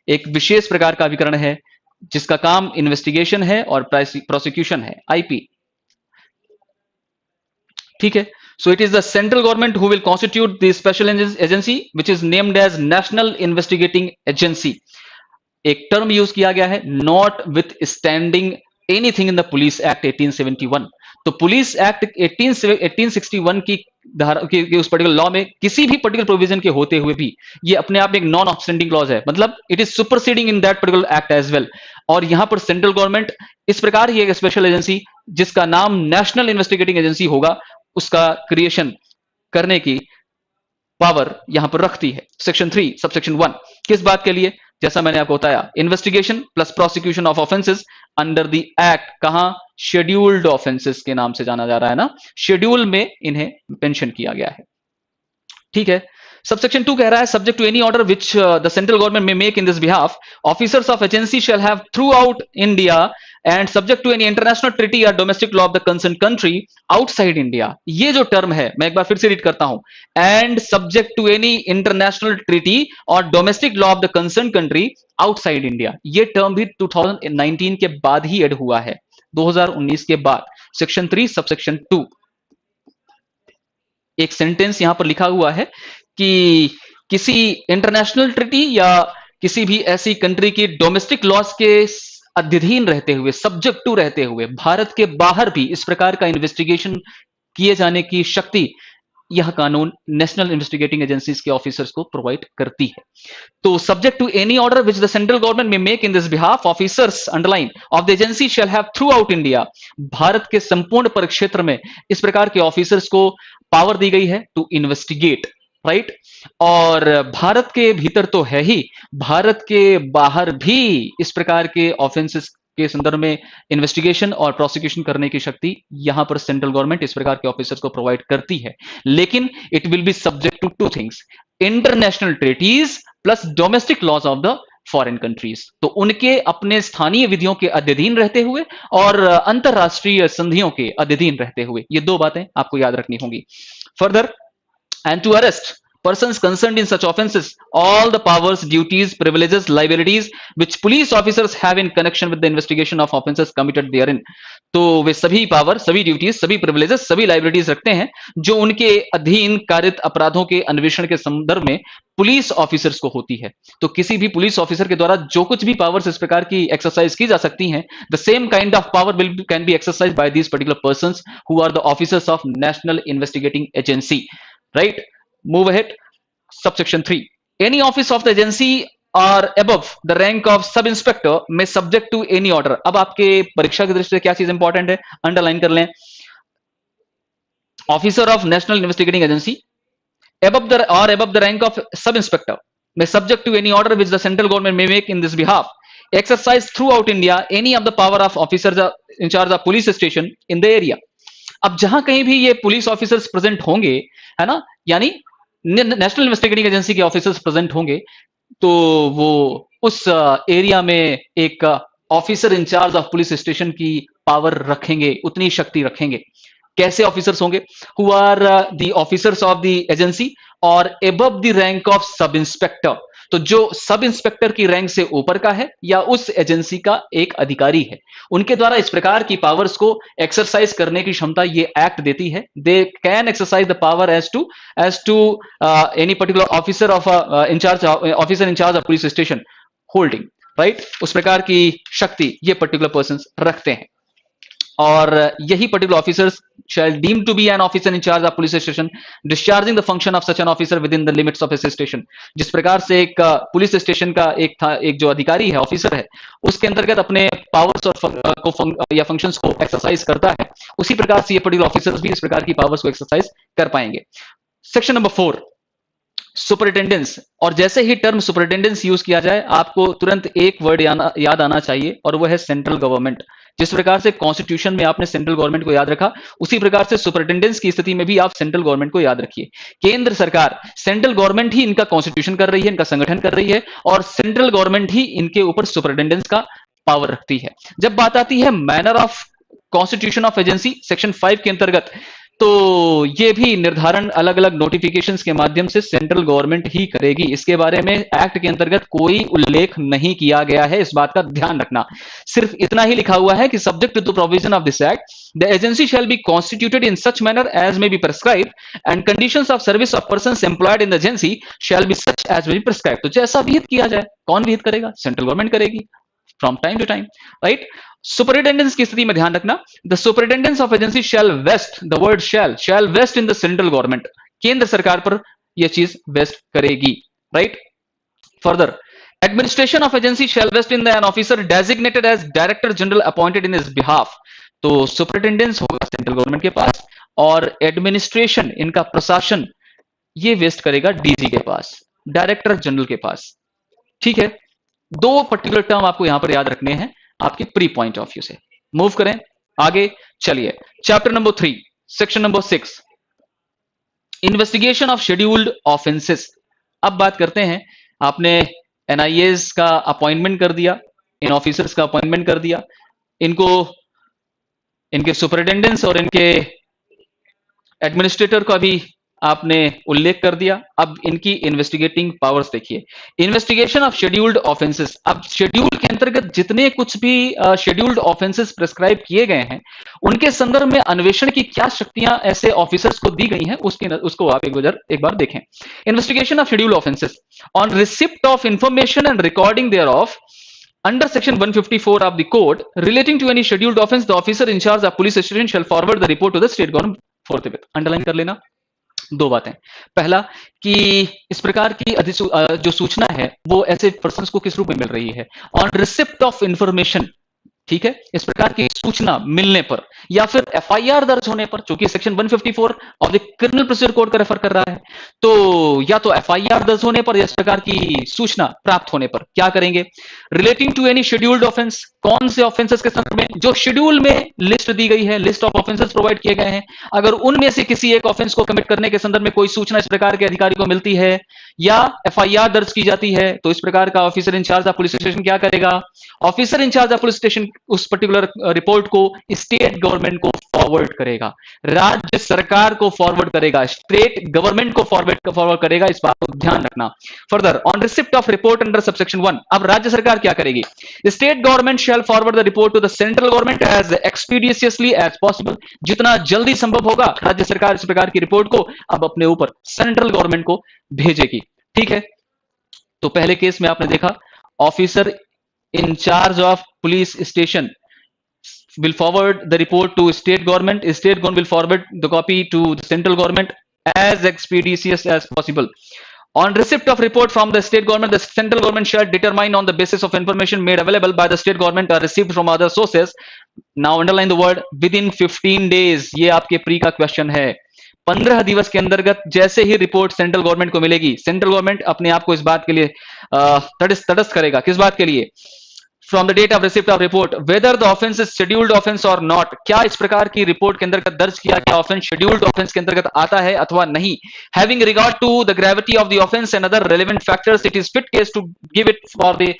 एक विशेष प्रकार का अभिकरण है जिसका काम इन्वेस्टिगेशन है और प्रोसिक्यूशन है, आईपी। ठीक है, so it is the central government who will constitute the special agency which is named as National Investigating Agency। एक टर्म यूज किया गया है, notwithstanding anything in the Police Act 1871। तो पुलिस एक्ट 1861 की धारा की उस पर्टिकुलर लॉ में किसी भी पर्टिकुलर प्रोविजन के होते हुए भी ये अपने आप में एक नॉन ऑब्स्टेंडिंग क्लॉज है, मतलब it is superseding in that particular act as well. और यहां पर सेंट्रल गवर्नमेंट इस प्रकार ही एक स्पेशल एजेंसी जिसका नाम नेशनल इन्वेस्टिगेटिंग एजेंसी होगा, उसका क्रिएशन करने की पावर यहां पर रखती है। सेक्शन 3 सबसेक्शन 1 किस बात के लिए, जैसा मैंने आपको बताया, investigation plus prosecution of offences under the act, कहां, शेड्यूल्ड ऑफेंसेस के नाम से जाना जा रहा है ना, शेड्यूल में इन्हें मेंशन किया गया है। ठीक है। सबसेक्शन 2 कह रहा है subject to any order which the central government may make in this behalf, officers of agency shall have throughout India and subject to any international treaty या domestic law of the concern country outside India. ये जो term है, मैं एक बार फिर से read करता हूं, and subject to any international treaty और domestic law of the concern country outside India. ये टर्म भी 2019 के बाद ही एड हुआ है, 2019 के बाद। सेक्शन 3 सबसेक्शन 2, एक सेंटेंस यहां पर लिखा हुआ है कि किसी इंटरनेशनल ट्रीटी या किसी भी ऐसी कंट्री की डोमेस्टिक लॉज के अधीन रहते हुए, सब्जेक्ट टू रहते हुए, भारत के बाहर भी इस प्रकार का इन्वेस्टिगेशन किए जाने की शक्ति यह कानून नेशनल इन्वेस्टिगेटिंग एजेंसीज के ऑफिसर्स को प्रोवाइड करती है। तो subject to any order which the central government may make in this behalf, officers underline of the agency shall have throughout India, Bharat के संपूर्ण परिक्षेत्र में इस प्रकार के ऑफिसर्स को पावर दी गई है टू इन्वेस्टिगेट, राइट। और भारत के भीतर तो है ही, भारत के बाहर भी इस प्रकार के ऑफेंसेस के संदर्भ में इन्वेस्टिगेशन और प्रोसिक्यूशन करने की शक्ति यहां पर सेंट्रल गवर्नमेंट इस प्रकार के ऑफिसर्स को प्रोवाइड करती है। लेकिन it will be subject to two things, international treaties plus domestic laws of the foreign countries. तो उनके अपने स्थानीय विधियों के अधीन रहते हुए और अंतरराष्ट्रीय संधियों के अधीन रहते हुए, ये दो बातें आपको याद रखनी होंगी। Further, and to arrest persons concerned in such offences all the powers, duties, privileges, liabilities which police officers have in connection with the investigation of offences committed therein। तो वे सभी पावर, सभी ड्यूटीज, सभी प्रिविलेजेस, सभी liabilities रखते हैं जो उनके अधीन कारित अपराधों के अन्वेषण के संदर्भ में पुलिस ऑफिसर्स को होती है। तो किसी भी पुलिस ऑफिसर के द्वारा जो कुछ भी पावर्स इस प्रकार की एक्सरसाइज की जा सकती हैं, the same kind of power will can be exercise by these particular persons who are the officers of national investigating agency, right? Move ahead. Subsection 3. Any office of the agency or above the rank of sub inspector may subject to any order। अब आपके परीक्षा की दृष्टि से क्या चीज important है, underline कर लें। Officer of national investigating agency above the rank of sub inspector may subject to any order which the central government may make in this behalf, exercise throughout India any of the power of officers in charge of police station in the area। अब जहां कहीं भी ये police officers present होंगे, है ना, यानी national investigating agency के ऑफिसर्स प्रेजेंट होंगे, तो वो उस एरिया में एक officer in charge of police station की पावर रखेंगे, उतनी शक्ति रखेंगे। कैसे ऑफिसर्स होंगे? Who are the officers of the agency और above the rank of sub inspector. तो जो सब इंस्पेक्टर की रैंक से ऊपर का है या उस एजेंसी का एक अधिकारी है, उनके द्वारा इस प्रकार की पावर्स को एक्सरसाइज करने की क्षमता ये एक्ट देती है। They can exercise the power as to any particular officer of officer in charge of police station holding, right. उस प्रकार की शक्ति ये पर्टिकुलर पर्सन रखते हैं। और यही particular officers shall deemed to be an officer in charge of police station discharging the function of such an officer within the limits of a station। जिस प्रकार से एक पुलिस स्टेशन का एक जो अधिकारी है, ऑफिसर है, उसके अंतर्गत अपने पावर्स और या फंक्शंस को एक्सरसाइज करता है, उसी प्रकार से ये पर्टिकुलर ऑफिसर्स भी इस प्रकार की पावर्स को एक्सरसाइज कर पाएंगे। Section number 4, superintendence. और जैसे ही टर्म सुपरिटेंडेंस यूज किया जाए, आपको तुरंत एक वर्ड याद आना चाहिए, और वो है सेंट्रल गवर्नमेंट। जिस प्रकार से कॉन्स्टिट्यूशन में आपने सेंट्रल गवर्नमेंट को याद रखा, उसी प्रकार से सुपरिटेंडेंस की स्थिति में भी आप सेंट्रल गवर्नमेंट को याद रखिए। केंद्र सरकार, सेंट्रल गवर्नमेंट ही इनका कॉन्स्टिट्यूशन कर रही है, इनका संगठन कर रही है, और सेंट्रल गवर्नमेंट ही इनके ऊपर सुपरिटेंडेंस का पावर रखती है। जब बात आती है manner of constitution of agency section 5 के अंतर्गत, तो ये भी निर्धारण अलग अलग नोटिफिकेशंस के माध्यम से सेंट्रल गवर्नमेंट ही करेगी। इसके बारे में एक्ट के अंतर्गत कोई उल्लेख नहीं किया गया है, इस बात का ध्यान रखना। सिर्फ इतना ही लिखा हुआ है कि subject to the provision of this act the agency shall be constituted in such manner as may be prescribed and conditions of service of persons employed in the agency shall be such as may be prescribed. तो जैसा विहित किया जाए, कौन विहित करेगा? Central government करेगी from time to time, right. Superintendence की स्थिति में ध्यान रखना, the superintendence of agency shall vest, the word shell vest in the central government, केंद्र सरकार पर यह चीज वेस्ट करेगी, right. Further, administration of agency shall vest in the an officer designated as director general appointed in his behalf. तो superintendence होगा central government के पास, और एडमिनिस्ट्रेशन, इनका प्रशासन, ये वेस्ट करेगा डीजी के पास, डायरेक्टर जनरल के पास, ठीक है। दो पर्टिकुलर टर्म आपको यहां पर याद रखने हैं आपके प्री पॉइंट ऑफ व्यू से। मूव करें आगे, चलिए chapter number 3 section number 6, investigation of scheduled offences. अब बात करते हैं, आपने एनआईएस का अपॉइंटमेंट कर दिया, इन ऑफिसर्स का अपॉइंटमेंट कर दिया, इनको इनके सुपरिटेंडेंट्स और इनके एडमिनिस्ट्रेटर का भी आपने उल्लेख कर दिया। अब इनकी इन्वेस्टिगेटिंग पावर्स देखिए, इन्वेस्टिगेशन ऑफ शेड्यूल्ड ऑफेंसेस। अब शेड्यूल के अंतर्गत जितने कुछ भी शेड्यूल्ड ऑफेंसेस प्रिस्क्राइब किए गए हैं, उनके संदर्भ में अन्वेषण की क्या शक्तियां ऐसे ऑफिसर्स को दी गई हैं, उसको आप एक बार देखें। Investigation of scheduled offences on receipt of information and recording thereof under section 154 of the code relating to any scheduled offense, the officer in charge of police station shall forward the report to the state government forthwith। Underline कर लेना दो बातें। पहला कि इस प्रकार की जो सूचना है वो ऐसे पर्सन्स को किस रूप में मिल रही है, ऑन रिसिप्ट ऑफ इंफॉर्मेशन, ठीक है, इस प्रकार की सूचना मिलने पर या फिर एफआईआर दर्ज होने पर, चूंकि section 154 of the criminal procedure code का रेफर कर रहा है, तो या तो एफआईआर दर्ज होने पर या इस प्रकार की सूचना प्राप्त होने पर क्या करेंगे, relating to any scheduled offence, कौन से ऑफेंसेस के संदर्भ में जो शेड्यूल में लिस्ट दी गई है, लिस्ट ऑफ ऑफेंसेस प्रोवाइड किए गए हैं, अगर उनमें से किसी एक ऑफेंस को कमिट करने के संदर्भ में कोई सूचना इस प्रकार के अधिकारी को मिलती है या एफआईआर दर्ज की जाती है, तो इस प्रकार का officer in charge of police station क्या करेगा, officer in charge of police station उस पर्टिकुलर रिपोर्ट को स्टेट गवर्नमेंट को फॉरवर्ड करेगा, राज्य सरकार को फॉरवर्ड करेगा, स्टेट गवर्नमेंट को फॉरवर्ड करेगा, इस बात को ध्यान रखना। Further on receipt of report under subsection 1, अब राज्य सरकार क्या करेगी, state government shall forward the report to the central government as expeditiously as possible, जितना जल्दी संभव होगा राज्य सरकार इस प्रकार की रिपोर्ट को अब अपने ऊपर सेंट्रल गवर्नमेंट को भेजेगी। ठीक है, तो पहले केस में आपने देखा officer in charge of police station will forward the report to state government will forward the copy to the central government as expeditious as possible. On receipt of report from the state government, the central government shall determine on the basis of information made available by the state government or received from other sources. Now underline the word within 15 days. ये आपके pre का question है। 15 दिवस के अंतर्गत जैसे ही report central government को मिलेगी, सेंट्रल गवर्नमेंट अपने आप को इस बात के लिए तटस्थ करेगा, किस बात के लिए, from the date of receipt of report whether the offence is scheduled offence और नॉट, क्या इस प्रकार की रिपोर्ट के अंतर्गत दर्ज किया गया ऑफेंस शेड्यूल्ड ऑफेंस के अंतर्गत आता है अथवा नहीं, having regard to the gravity of the offence and other relevant factors it is fit case to give it for the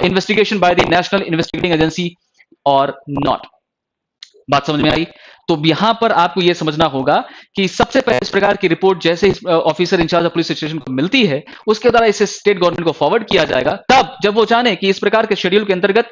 investigation by the national investigating agency और नॉट। बात समझ में आई? तो यहां पर आपको यह समझना होगा कि सबसे पहले इस प्रकार की रिपोर्ट जैसे officer in charge of police station को मिलती है, उसके द्वारा इसे स्टेट गवर्नमेंट को फॉरवर्ड किया जाएगा। तब जब वो जाने कि इस प्रकार के शेड्यूल के अंतर्गत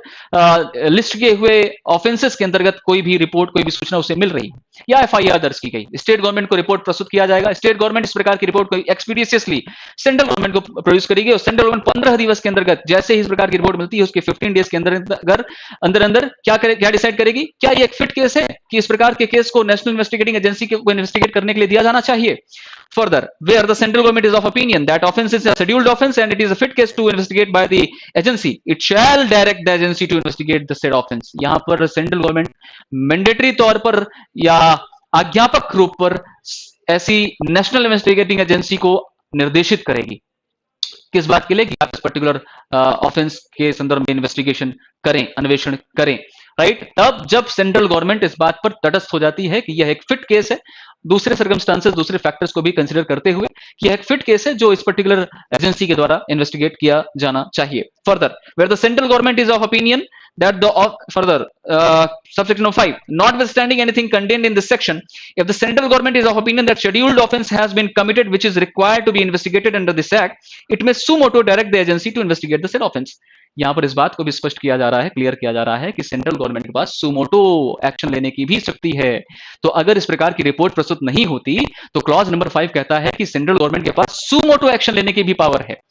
लिस्ट किए हुए ऑफेंसेस के अंतर्गत कोई भी रिपोर्ट, कोई भी सूचना उसे मिल रही है या एफआईआर दर्ज की गई, स्टेट गवर्नमेंट को रिपोर्ट प्रस्तुत किया जाएगा। स्टेट गवर्नमेंट इस प्रकार की रिपोर्ट को एक्सपीडिशियसली सेंट्रल गवर्नमेंट को प्रोड्यूस करेगी और सेंट्रल गवर्नमेंट 15 दिवस के अंतर्गत जैसे ही इस प्रकार की रिपोर्ट मिलती है उसके 15 डेज के अंदर क्या डिसाइड करेगी, क्या ये एक फिट केस है कि इस प्रकार के केस को नेशनल इन्वेस्टिगेटिंग एजेंसी को इन्वेस्टिगेट करने के लिए दिया जाना चाहिए। Further where the central government is of opinion that offence is a scheduled offence and it is a fit case to investigate by the agency, it shall direct the agency to investigate the said offence. यहां पर central government mandatory तौर पर या आज्ञापक रूप पर ऐसी national investigating agency को निर्देशित करेगी, किस बात के लिए, कि आप इस पर्टिकुलर ऑफेंस के संदर्भ में इन्वेस्टिगेशन करें, अन्वेषण करें, राइट। तब जब सेंट्रल गवर्नमेंट इस बात पर तटस्थ हो जाती है कि यह एक फिट केस है, दूसरे सर्कमस्टांसेस, दूसरे फैक्टर्स को भी कंसीडर करते हुए कि यह एक फिट केस है जो इस पर्टिकुलर एजेंसी के द्वारा इन्वेस्टिगेट किया जाना चाहिए। Further where the central government is of opinion that the further subsection of 5, notwithstanding anything contained in this section, if the central government is of opinion that scheduled offense has been committed which is required to be investigated under this act, it may suo motu direct the agency to investigate the said offense। यहां पर इस बात को भी स्पष्ट किया जा रहा है, क्लियर किया जा रहा है कि सेंट्रल गवर्नमेंट के पास सुमोटो एक्शन लेने की भी शक्ति है। तो अगर इस प्रकार की रिपोर्ट प्रस्तुत नहीं होती तो क्लॉज नंबर 5 कहता है कि सेंट्रल गवर्नमेंट के पास सुमोटो एक्शन लेने की भी पावर है।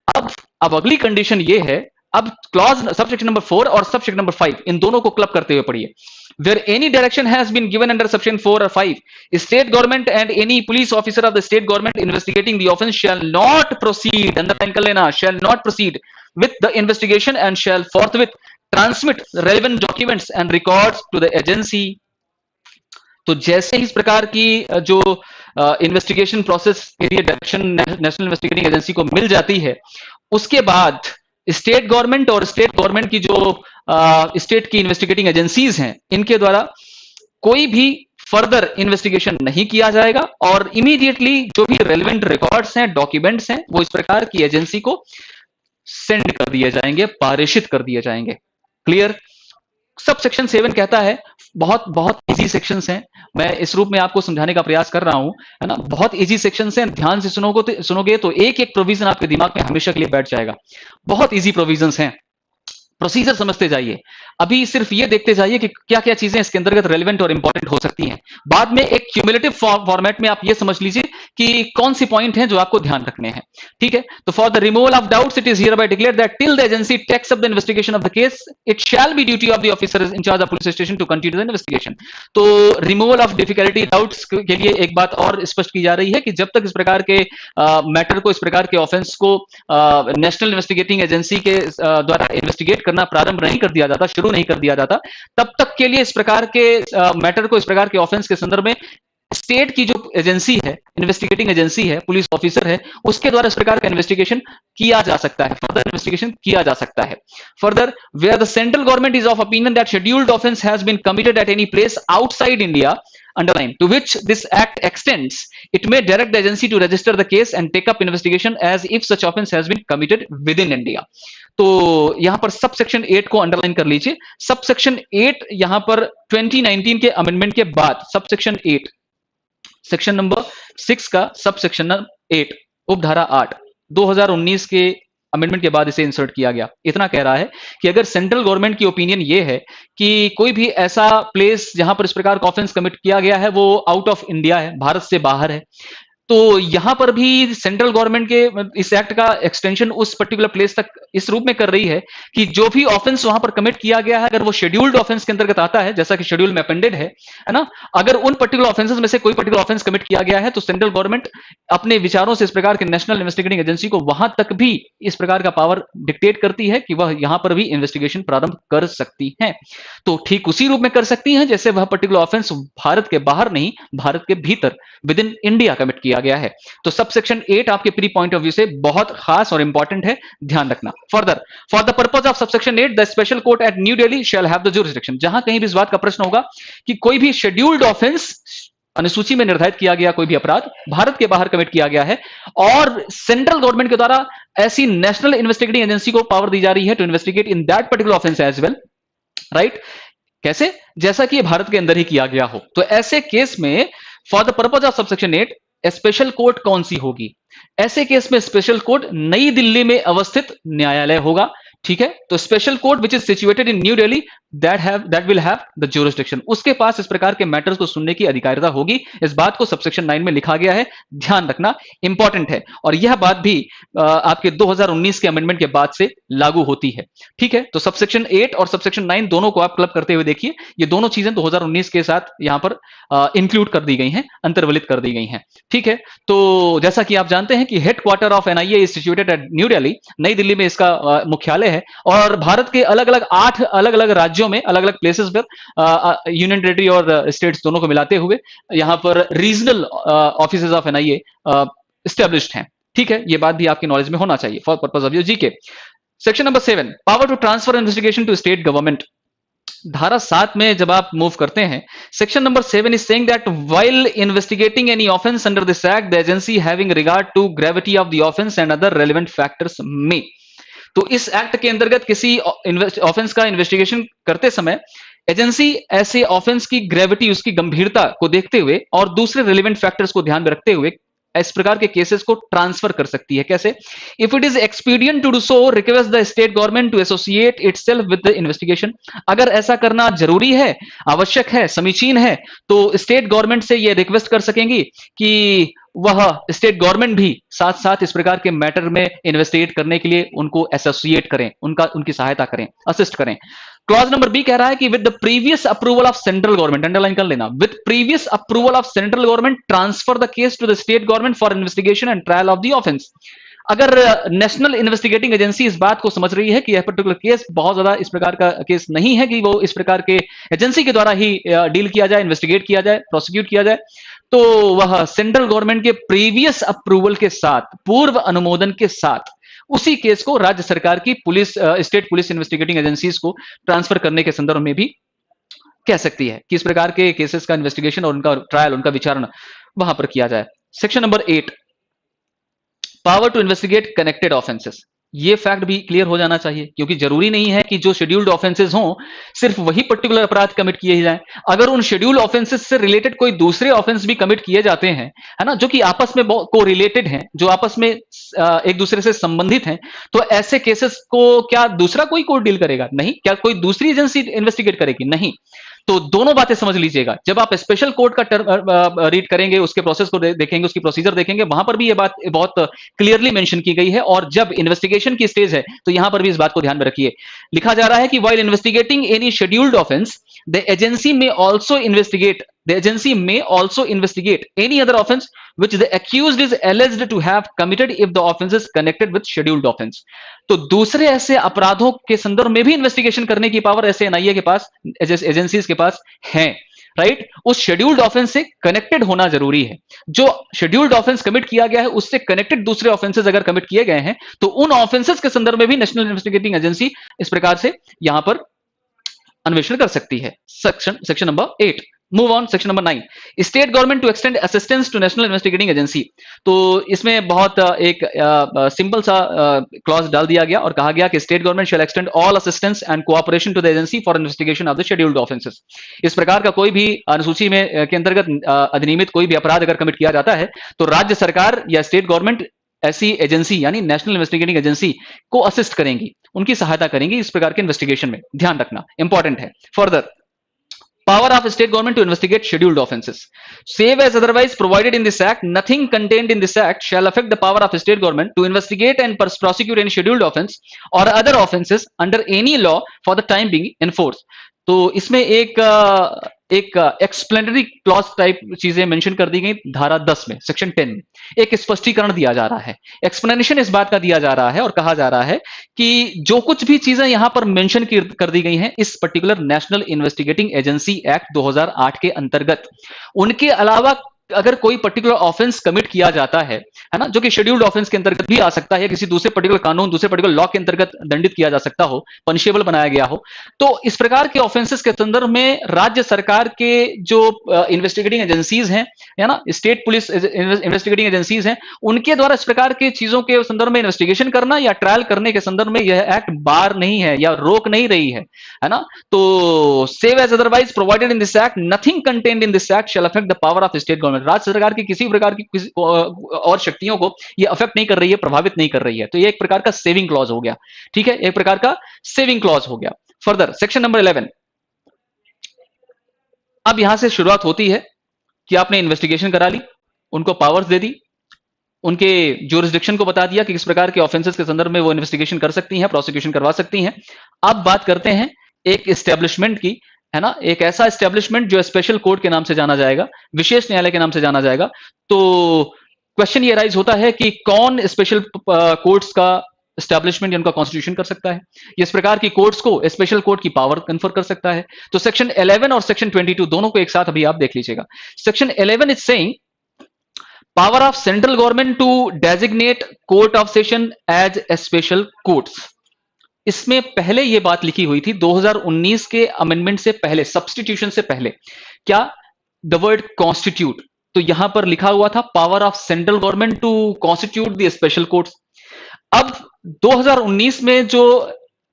अब अगली कंडीशन ये है, अब क्लॉज सबसेक्शन नंबर 4 और सबसेक्शन नंबर 5 इन दोनों को क्लब करते हुए पढ़िए। Where any direction has been given under section 4 or 5, state government and any police officer of the state government investigating the offence shall not proceed, underline कर लेना, shall not proceed with the investigation and shall forthwith transmit relevant documents and records to the agency। तो जैसे ही इस प्रकार की जो investigation process के लिए डायरेक्शन नेशनल इन्वेस्टिगेटिंग एजेंसी को मिल जाती है, उसके बाद स्टेट गवर्नमेंट और स्टेट गवर्नमेंट की जो स्टेट की इन्वेस्टिगेटिंग एजेंसीज हैं, इनके द्वारा कोई भी फर्दर इन्वेस्टिगेशन नहीं किया जाएगा और इमीडिएटली जो भी रेलेवेंट रिकॉर्ड्स हैं, डॉक्यूमेंट्स हैं, वो इस प्रकार की एजेंसी को सेंड कर दिए जाएंगे, पारित कर दिए जाएंगे। क्लियर? सब सेक्शन 7 कहता है, बहुत बहुत इजी सेक्शंस हैं, मैं इस रूप में आपको समझाने का प्रयास कर रहा हूं, है ना। बहुत इजी सेक्शंस हैं, ध्यान से सुनोगे तो एक एक प्रोविजन आपके दिमाग में हमेशा के लिए बैठ जाएगा। बहुत इजी प्रोविजंस हैं, प्रोसीजर समझते जाइए। अभी सिर्फ ये देखते जाइए कि क्या क्या चीजें इसके अंतर्गत रेलेवेंट और इंपॉर्टेंट हो सकती हैं। बाद में एक क्यूमुलेटिव फॉर्मेट में आप ये समझ लीजिए कि कौन सी पॉइंट हैं जो आपको ध्यान रखने हैं। ठीक है, तो for the removal of doubts it is hereby declared that till the agency takes up the investigation of the case it shall be duty of the officer in charge of police station to continue the investigation. तो removal of difficulty doubts के लिए एक बात और स्पष्ट की जा रही है कि जब तक इस प्रकार के मैटर को, इस प्रकार के ऑफेंस को नेशनल इन्वेस्टिगेटिंग एजेंसी के द्वारा इन्वेस्टिगेट करना प्रारंभ नहीं कर दिया जाता, शुरू नहीं कर दिया जाता, तब तक के लिए इस प्रकार के मैटर को, इस प्रकार के ऑफेंस के संदर्भ में स्टेट की जो एजेंसी है, इन्वेस्टिगेटिंग एजेंसी है, पुलिस ऑफिसर है, उसके द्वारा इस प्रकार का इन्वेस्टिगेशन किया जा सकता है, फर्दर इन्वेस्टिगेशन किया जा सकता है। Further, where the central government is of opinion that scheduled offence has been committed at any place outside India, underline, to which this act extends, it may direct the agency to register the case and take up investigation as if such offense has been committed within India. तो यहां पर sub section 8 को underline कर लीजिए। Sub section 8 यहां पर 2019 के amendment के बाद सब सेक्शन 8, सेक्शन नंबर 6 का सब सेक्शन 8 उपधारा 8 2019 के अमेंडमेंट के बाद इसे इंसर्ट किया गया। इतना कह रहा है कि अगर सेंट्रल गवर्नमेंट की ओपिनियन ये है कि कोई भी ऐसा प्लेस जहां पर इस प्रकार का ऑफेंस कमिट किया गया है वो आउट ऑफ इंडिया है, भारत से बाहर है, तो यहां पर भी सेंट्रल गवर्नमेंट के इस एक्ट का एक्सटेंशन उस पर्टिकुलर प्लेस तक इस रूप में कर रही है कि जो भी ऑफेंस वहां पर कमिट किया गया है, अगर वो शेड्यूल्ड ऑफेंस के अंतर्गत आता है, जैसा कि शेड्यूल में अपेंडेड है ना, अगर उन पर्टिकुलर ऑफेंसेस में से कोई पर्टिकुलर ऑफेंस कमिट किया गया है तो सेंट्रल गवर्नमेंट अपने विचारों से इस प्रकार के नेशनल इन्वेस्टिगेटिंग एजेंसी को वहां तक भी इस प्रकार का पावर डिक्टेट करती है कि वह यहां पर भी इन्वेस्टिगेशन प्रारंभ कर सकती है। तो ठीक उसी रूप में कर सकती है जैसे वह पर्टिकुलर ऑफेंस भारत के बाहर नहीं, भारत के भीतर विद इन इंडिया कमिट किया गया है। तो सब सेक्शन 8 आपके प्री पॉइंट ऑफ व्यू से बहुत खास और इंपॉर्टेंट है, ध्यान रखना। Further, for the purpose of subsection 8 the special court at new Delhi shall have the jurisdiction. जहां कहीं भी इस बात का प्रश्न होगा कि कोई भी शेड्यूल्ड ऑफेंस, अनुसूची में निर्धारित किया गया कोई भी अपराध भारत के बाहर कमिट किया गया है और सेंट्रल गवर्नमेंट के द्वारा ऐसी नेशनल इन्वेस्टिगेटिंग एजेंसी को पावर दी जा रही है to investigate in that particular offence as well, right? कैसे? जैसा कि भारत के अंदर ही किया गया हो। तो ऐसे केस में for the purpose of subsection 8 special court कौन सी होगी? ऐसे केस में स्पेशल कोर्ट नई दिल्ली में अवस्थित न्यायालय होगा। ठीक है, तो special court which is situated in new Delhi that will have the jurisdiction. उसके पास इस प्रकार के मैटर्स को सुनने की अधिकारिता होगी। इस बात को सबसेक्शन 9 में लिखा गया है, ध्यान रखना, इंपॉर्टेंट है। और यह बात भी आपके 2019 के अमेंडमेंट के बाद से लागू होती है। ठीक है, तो सबसेक्शन 8 और सबसेक्शन 9 दोनों को आप क्लब करते हुए देखिए, ये दोनों चीजें 2019 के साथ यहां पर इंक्लूड कर दी गई हैं, अंतर्वलित कर दी गई हैं। ठीक है, तो जैसा कि आप जानते हैं कि head quarter of NIA is situated eight new Delhi, नई दिल्ली में इसका मुख्यालय है और भारत के अलग अलग 8 अलग अलग राज्यों में, अलग अलग प्लेसेस पर, यूनियन टेरिटरी और स्टेट्स दोनों को मिलाते हुए यहां पर regional offices of NIA established हैं। ठीक है, ये बात भी आपकी नॉलेज में होना चाहिए for purpose of your GK. Section number 7, power to transfer investigation to state government. धारा 7 में जब आप मूव करते हैं, section number 7 is saying that while investigating any offence under this act the agency having regard to gravity of the offence and other relevant factors में। तो इस act के अंतर्गत किसी ऑफेंस का इन्वेस्टिगेशन करते समय एजेंसी ऐसे ऑफेंस की ग्रेविटी, उसकी गंभीरता को देखते हुए और दूसरे रेलेवेंट फैक्टर्स को ध्यान में रखते हुए इस प्रकार के केसेस को ट्रांसफर कर सकती है। कैसे? If it is expedient to do so, request the state government to associate itself with the investigation. अगर ऐसा करना जरूरी है, आवश्यक है, समीचीन है, तो स्टेट गवर्नमेंट से यह रिक्वेस्ट कर सकेंगी कि वह स्टेट गवर्नमेंट भी साथ साथ इस प्रकार के मैटर में इन्वेस्टिगेट करने के लिए उनको एसोसिएट करें, उनकी सहायता करें, असिस्ट करें। क्लॉज नंबर बी कह रहा है कि with the previous approval of central government, underline कर लेना, with previous approval of central government transfer the case to the state government for investigation and trial of the offence. अगर national investigating agency इस बात को समझ रही है कि यह पर्टिकुलर केस बहुत ज्यादा इस प्रकार का केस नहीं है कि वो इस प्रकार के एजेंसी के द्वारा ही डील किया जाए, इन्वेस्टिगेट किया जाए, प्रोसिक्यूट किया जाए, तो वह सेंट्रल गवर्नमेंट के प्रीवियस अप्रूवल के साथ, पूर्व अनुमोदन के साथ उसी केस को राज्य सरकार की police, state police investigating agencies को ट्रांसफर करने के संदर्भ में भी कह सकती है कि इस प्रकार के केसेस का इन्वेस्टिगेशन और उनका ट्रायल, उनका विचारण वहां पर किया जाए। Section number 8, power to investigate connected offences. ये फैक्ट भी क्लियर हो जाना चाहिए, क्योंकि जरूरी नहीं है कि जो शेड्यूल्ड ऑफेंसेस हों सिर्फ वही पर्टिकुलर अपराध कमिट किए ही जाएं। अगर उन शेड्यूल्ड ऑफेंसेस से रिलेटेड कोई दूसरे ऑफेंस भी कमिट किए जाते हैं, है ना, जो कि आपस में को रिलेटेड हैं, जो आपस में एक दूसरे से संबंधित हैं, तो ऐसे केसेस को क्या दूसरा कोई कोर्ट डील करेगा? नहीं। क्या कोई दूसरी एजेंसी इन्वेस्टिगेट करेगी? नहीं। तो दोनों बातें समझ लीजिएगा। जब आप स्पेशल कोर्ट का टर्म रीड करेंगे, उसके प्रोसेस को देखेंगे, उसकी प्रोसीजर देखेंगे, वहां पर भी ये बात बहुत क्लियरली मेंशन की गई है। और जब इन्वेस्टिगेशन की स्टेज है तो यहां पर भी इस बात को ध्यान में रखिए। लिखा जा रहा है कि while investigating any scheduled offense, the agency may also investigate any other offense which the accused is alleged to have committed if the offense is connected with scheduled offense। तो दूसरे ऐसे अपराधों के संदर्भ में भी इन्वेस्टिगेशन करने की पावर ऐसे एनआईए के पास, एजेंसीज के पास है, राइट। उस शेड्यूल्ड ऑफेंस से कनेक्टेड होना जरूरी है। जो शेड्यूल्ड ऑफेंस कमिट किया गया है उससे कनेक्टेड दूसरे ऑफेंसेस अगर कमिट किए गए हैं तो उन ऑफेंसेस के संदर्भ में भी नेशनल इन्वेस्टिगेटिंग एजेंसी इस प्रकार से यहां पर अन्वेषण कर सकती है। Section number 8। Move on, section number 9, state government to extend assistance to national investigating agency. तो इसमें बहुत एक सिंपल सा क्लॉज डाल दिया गया और कहा गया कि state government shall extend all assistance and cooperation to the agency for investigation of the scheduled offences. इस प्रकार का कोई भी अनुसूची में के अंतर्गत अधिनियमित कोई भी अपराध अगर कमिट किया जाता है तो राज्य सरकार या स्टेट गवर्नमेंट ऐसी एजेंसी यानी नेशनल इन्वेस्टिगेटिंग एजेंसी को असिस्ट करेंगी, उनकी सहायता करेंगी इस प्रकार के इन्वेस्टिगेशन में। ध्यान रखना, इंपॉर्टेंट है। Further, power of state government to investigate scheduled offenses. Save as otherwise provided in this act, nothing contained in this act shall affect the power of state government to investigate and prosecute any scheduled offense or other offenses under any law for the time being in force। तो इसमें एक explanatory clause type चीजें mention कर दी गई धारा 10 में, section 10 में एक स्पष्टीकरण दिया जा रहा है, एक्सप्लेनेशन इस बात का दिया जा रहा है और कहा जा रहा है कि जो कुछ भी चीजें यहां पर मेंशन कर दी गई हैं इस particular national investigating agency act 2008 के अंतर्गत, उनके अलावा अगर कोई पर्टिकुलर ऑफेंस कमिट किया जाता है ना, जो कि शेड्यूल्ड ऑफेंस के अंतर्गत भी आ सकता है, किसी दूसरे पर्टिकुलर कानून, दूसरे पर्टिकुलर लॉ के अंतर्गत दंडित किया जा सकता हो, पनिशेबल बनाया गया हो, तो इस प्रकार के ऑफेंसेस के संदर्भ में राज्य सरकार के जो इन्वेस्टिगेटिंग एजेंसीज हैं, है ना, स्टेट पुलिस इन्वेस्टिगेटिंग एजेंसीज हैं, उनके द्वारा इस प्रकार की चीजों के संदर्भ में इन्वेस्टिगेशन करना या ट्रायल करने के संदर्भ में यह एक्ट बार नहीं है या रोक नहीं रही है ना। तो save as otherwise provided in this act, nothing contained in this act shall affect the power of state government. राज्य सरकार की किसी प्रकार की और शक्तियों को यह अफेक्ट नहीं कर रही है, प्रभावित नहीं कर रही है। तो ये एक प्रकार का सेविंग क्लॉज हो गया, ठीक है, एक प्रकार का सेविंग क्लॉज हो गया। फर्दर, सेक्शन नंबर 11, अब यहां से शुरुआत होती है कि आपने इन्वेस्टिगेशन करा ली, उनको पावर्स दे दी, उनके ज्यूरिसडिक्शन को बता दिया कि किस प्रकार के ऑफेंसेस के संदर्भ में वो इन्वेस्टिगेशन कर सकती हैं, प्रोसिक्यूशन करवा सकती हैं। अब बात करते हैं एक एस्टेब्लिशमेंट की, है ना, एक ऐसा एस्टेब्लिशमेंट जो स्पेशल कोर्ट के नाम से जाना जाएगा, विशेष न्यायालय के नाम से जाना जाएगा। तो क्वेश्चन ये राइज होता है कि कौन स्पेशल कोर्ट्स का एस्टैब्लिशमेंट उनका कॉन्स्टिट्यूशन कर सकता है, इस प्रकार की कोर्ट्स को स्पेशल कोर्ट की पावर कन्फर कर सकता है। तो सेक्शन 11 और सेक्शन 22 दोनों को एक साथ अभी आप देख लीजिएगा। Section 11 is saying power of central government to designate court of session as a special courts. इसमें पहले यह बात लिखी हुई थी 2019 के अमेंडमेंट से पहले, सब्स्टिट्यूशन से पहले, क्या द वर्ड कॉन्स्टिट्यूट, तो यहां पर लिखा हुआ था power of central government to constitute the special courts. अब 2019 में जो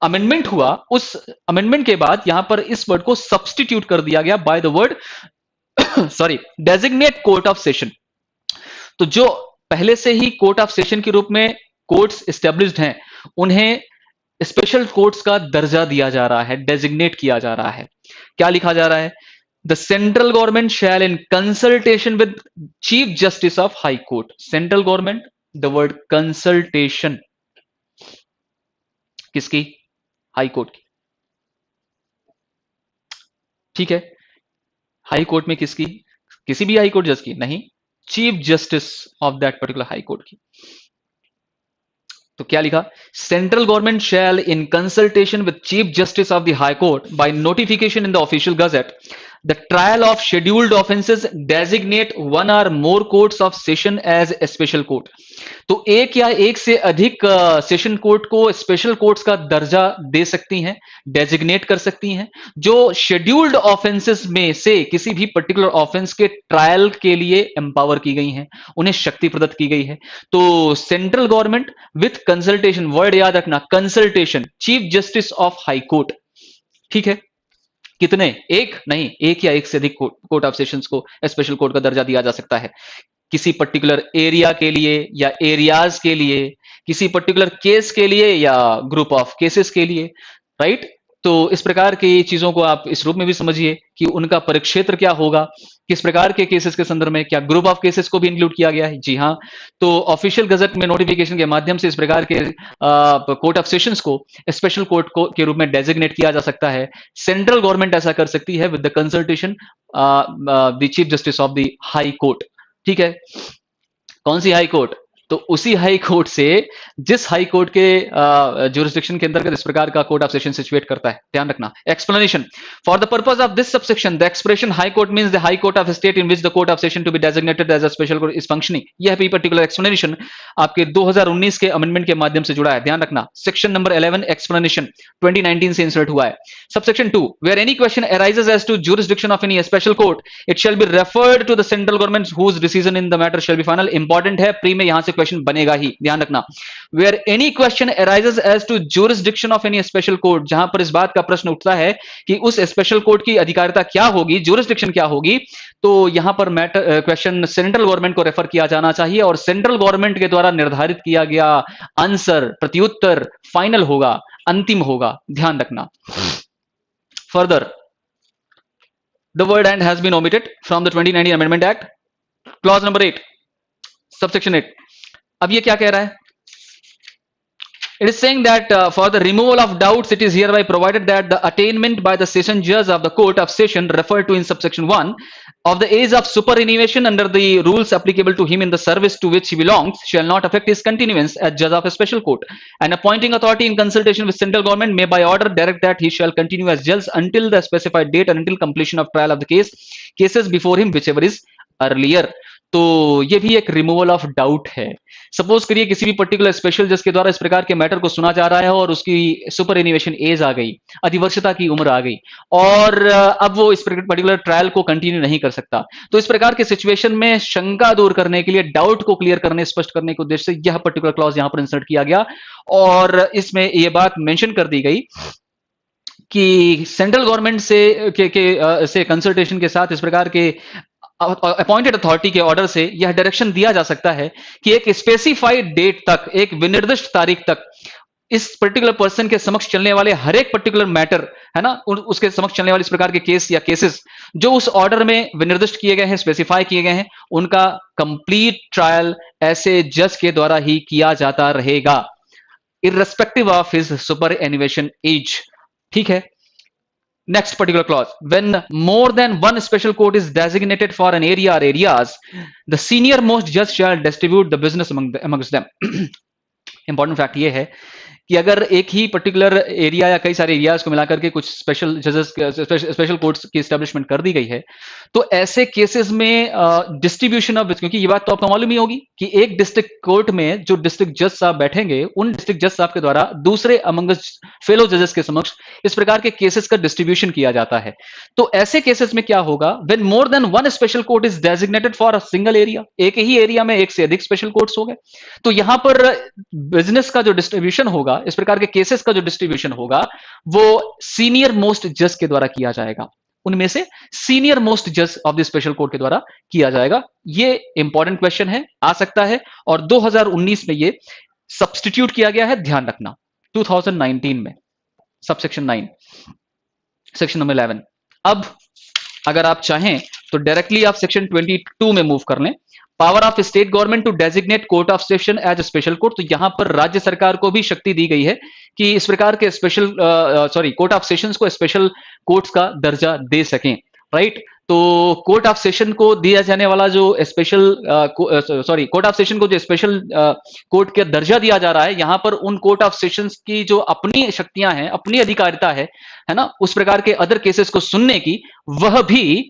अमेंडमेंट हुआ, उस अमेंडमेंट के बाद यहां पर इस वर्ड को सब्स्टिट्यूट कर दिया गया bye the word designate court of session. तो जो पहले से ही कोर्ट ऑफ सेशन के रूप में कोर्ट्स एस्टेब्लिश्ड हैं, उन्हें स्पेशल कोर्ट्स का दर्जा दिया जा रहा है, डेजिग्नेट किया जा रहा है। क्या लिखा जा रहा है? The central government shall in consultation with chief justice of high court. Central government, the word consultation किसकी? हाई कोर्ट की, ठीक है। हाई कोर्ट में किसकी? किसी भी हाई कोर्ट जज की नहीं, chief justice of that particular high court की। तो क्या लिखा? Central government shall in consultation with chief justice of the high court by notification in the official gazette the trial of scheduled offences designate one or more courts of session as a special court. तो एक या एक से अधिक session court को special courts का दर्जा दे सकती हैं, डेजिग्नेट कर सकती हैं, जो शेड्यूल्ड ऑफेंसेस में से किसी भी पर्टिकुलर ऑफेंस के ट्रायल के लिए एम्पावर की गई हैं, उन्हें शक्ति प्रदत्त की गई है। तो central government with consultation, word याद रखना, consultation, chief justice of high court, ठीक है, कितने, एक नहीं, एक या एक से अधिक कोर्ट ऑफ सेशंस को स्पेशल कोर्ट का दर्जा दिया जा सकता है, किसी पर्टिकुलर एरिया के लिए या एरियाज के लिए, किसी पर्टिकुलर केस के लिए या ग्रुप ऑफ केसेस के लिए, राइट। तो इस प्रकार की चीजों को आप इस रूप में भी समझिए कि उनका परिक्षेत्र क्या होगा, किस प्रकार के केसेस के संदर्भ में, क्या ग्रुप ऑफ केसेस को भी इंक्लूड किया गया है, जी हाँ। तो ऑफिशियल गजट में नोटिफिकेशन के माध्यम से इस प्रकार के कोर्ट ऑफ सेशंस को स्पेशल कोर्ट को के रूप में डेजिग्नेट किया जा सकता है। सेंट्रल गवर्नमेंट ऐसा कर सकती है with the consultation the chief justice of the high court, ठीक है। कौन सी हाई कोर्ट, तो उसी हाई कोर्ट से जिस हाई कोर्ट के ज्यूरिसडिक्शन के अंतर्गत इस प्रकार का कोर्ट ऑफ सेशन सिचुएट करता है, ध्यान रखना। Explanation, for the purpose of this subsection the expression high court means the high court of state in which the court of session to be designated as a special court is functioning. यह भी particular explanation आपके 2019 के amendment के माध्यम से जुड़ा है, ध्यान रखना। सेक्शन नंबर 11 एक्सप्लेनेशन 2019 से इंसर्ट हुआ है। Subsection 2, where any question arises as to jurisdiction of any special court it shall be referred to the central government whose decision in the matter shall be final. Important है, pre में यहां से question बनेगा ही, ध्यान रखना। Where any question arises as to jurisdiction of any special court, जहां पर इस बात का प्रश्न उठता है कि उस स्पेशल कोर्ट की अधिकारिता क्या होगी, ज्यूरिसडिक्शन क्या होगी, तो यहां पर मैटर क्वेश्चन सेंट्रल गवर्नमेंट को रेफर किया जाना चाहिए और सेंट्रल गवर्नमेंट के द्वारा निर्धारित किया गया आंसर, प्रत्युत्तर फाइनल होगा, अंतिम होगा, ध्यान रखना। Further the word and has been omitted from the 2019 amendment act, clause number 8 subsection 8। अब ये क्या कह रहा है, it is saying that for the removal of doubts it is hereby provided that the attainment by the session judge of the court of session referred to in subsection 1 of the age of superannuation under the rules applicable to him in the service to which he belongs shall not affect his continuance as judge of a special court, and appointing authority in consultation with central government may by order direct that he shall continue as judge until the specified date and until completion of trial of the cases before him whichever is earlier। तो ये भी एक removal of doubt है। Suppose करिए किसी भी particular special जज के द्वारा इस प्रकार के मैटर को सुना जा रहा है और उसकी सुपर एनिवेशन एज आ गई, अधिवर्षता की उम्र आ गई और अब वो इस पर्टिकुलर ट्रायल को कंटिन्यू नहीं कर सकता। तो इस प्रकार के सिचुएशन में शंका दूर करने के लिए, डाउट को क्लियर करने, स्पष्ट करने के उद्देश्य से यह पर्टिकुलर क्लॉज यहां पर इंसर्ट किया गया और इसमें यह बात मेंशन कर दी गई कि सेंट्रल गवर्नमेंट से कंसल्टेशन के साथ इस प्रकार के अपॉइंटेड अथॉरिटी के ऑर्डर से यह डायरेक्शन दिया जा सकता है कि एक स्पेसिफाइड डेट तक, एक विनिर्दिष्ट तारीख तक इस पर्टिकुलर पर्सन के समक्ष चलने वाले हर एक पर्टिकुलर मैटर है ना, उसके समक्ष चलने वाले इस प्रकार के केस या केसेस जो उस ऑर्डर में विनिर्दिष्ट किए गए हैं, स्पेसिफाई किए गए हैं, उनका कंप्लीट ट्रायल ऐसे जज के द्वारा ही किया जाता रहेगा, irrespective of his superannuation age, ठीक है। Next particular clause, when more than one special court is designated for an area or areas, the senior most judge shall distribute the business amongst them। important fact ये है कि अगर एक ही particular area या कई सारे एरियाज को मिलाकर के कुछ स्पेशल जजेस, स्पेशल कोर्ट्स की एस्टेब्लिशमेंट कर दी गई है, तो ऐसे केसेस में डिस्ट्रीब्यूशन ऑफ, क्योंकि ये बात तो आपको मालूम ही होगी कि एक डिस्ट्रिक्ट कोर्ट में जो डिस्ट्रिक्ट जज साहब बैठेंगे, उन डिस्ट्रिक्ट जज साहब के द्वारा दूसरे अमंग फेलो जजेस के समक्ष इस प्रकार के केसेस का डिस्ट्रीब्यूशन किया जाता है। तो ऐसे केसेस में क्या होगा, when more than one special court is designated for a single area, एक ही एरिया में एक से अधिक स्पेशल कोर्ट्स हो गए, तो यहां पर बिजनेस का जो डिस्ट्रीब्यूशन होगा, इस प्रकार के केसेस का जो डिस्ट्रीब्यूशन होगा, वो सीनियर मोस्ट जज के द्वारा किया जाएगा, उनमें से सीनियर मोस्ट जज ऑफ द स्पेशल कोर्ट के द्वारा किया जाएगा। ये इंपॉर्टेंट क्वेश्चन है, आ सकता है और 2019 में ये सब्स्टिट्यूट किया गया है, ध्यान रखना, 2019 में सबसेक्शन 9 सेक्शन नंबर 11। अब अगर आप चाहें तो डायरेक्टली आप सेक्शन 22 में मूव कर लें, power of state government to designate court of session as special court. तो यहां पर राज्य सरकार को भी शक्ति दी गई है कि इस प्रकार के स्पेशल कोर्ट ऑफ सेशंस को स्पेशल कोर्ट्स का दर्जा दे सकें, राइट। तो कोर्ट ऑफ सेशन को दिया जाने वाला जो स्पेशल कोर्ट ऑफ सेशन को जो स्पेशल कोर्ट का दर्जा दिया जा रहा है, यहां पर उन कोर्ट ऑफ सेशंस की जो अपनी शक्तियां हैं, अपनी अधिकारिता है ना, उस प्रकार के अदर केसेस को सुनने की, वह भी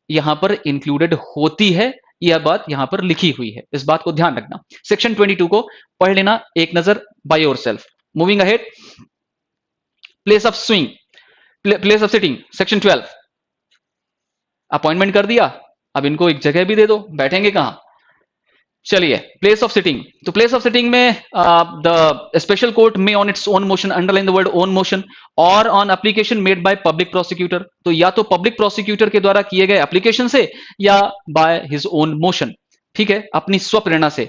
यहां पर इंक्लूडेड होती है। यह बात यहां पर लिखी हुई है, इस बात को ध्यान रखना। सेक्शन 22 को पढ़ लेना एक नजर by yourself. Moving ahead, place of swing, place of sitting, section 12। Appointment कर दिया, अब इनको एक जगह भी दे दो, बैठेंगे कहां? चलिए, प्लेस ऑफ सिटिंग। तो प्लेस ऑफ सिटिंग में द स्पेशल कोर्ट में on its own motion, underline the word own motion, और on application made by public prosecutor. तो या तो पब्लिक प्रोसिक्यूटर के द्वारा किए गए एप्लीकेशन से या बाय हिज ओन मोशन, ठीक है, अपनी स्वप्रेरणा से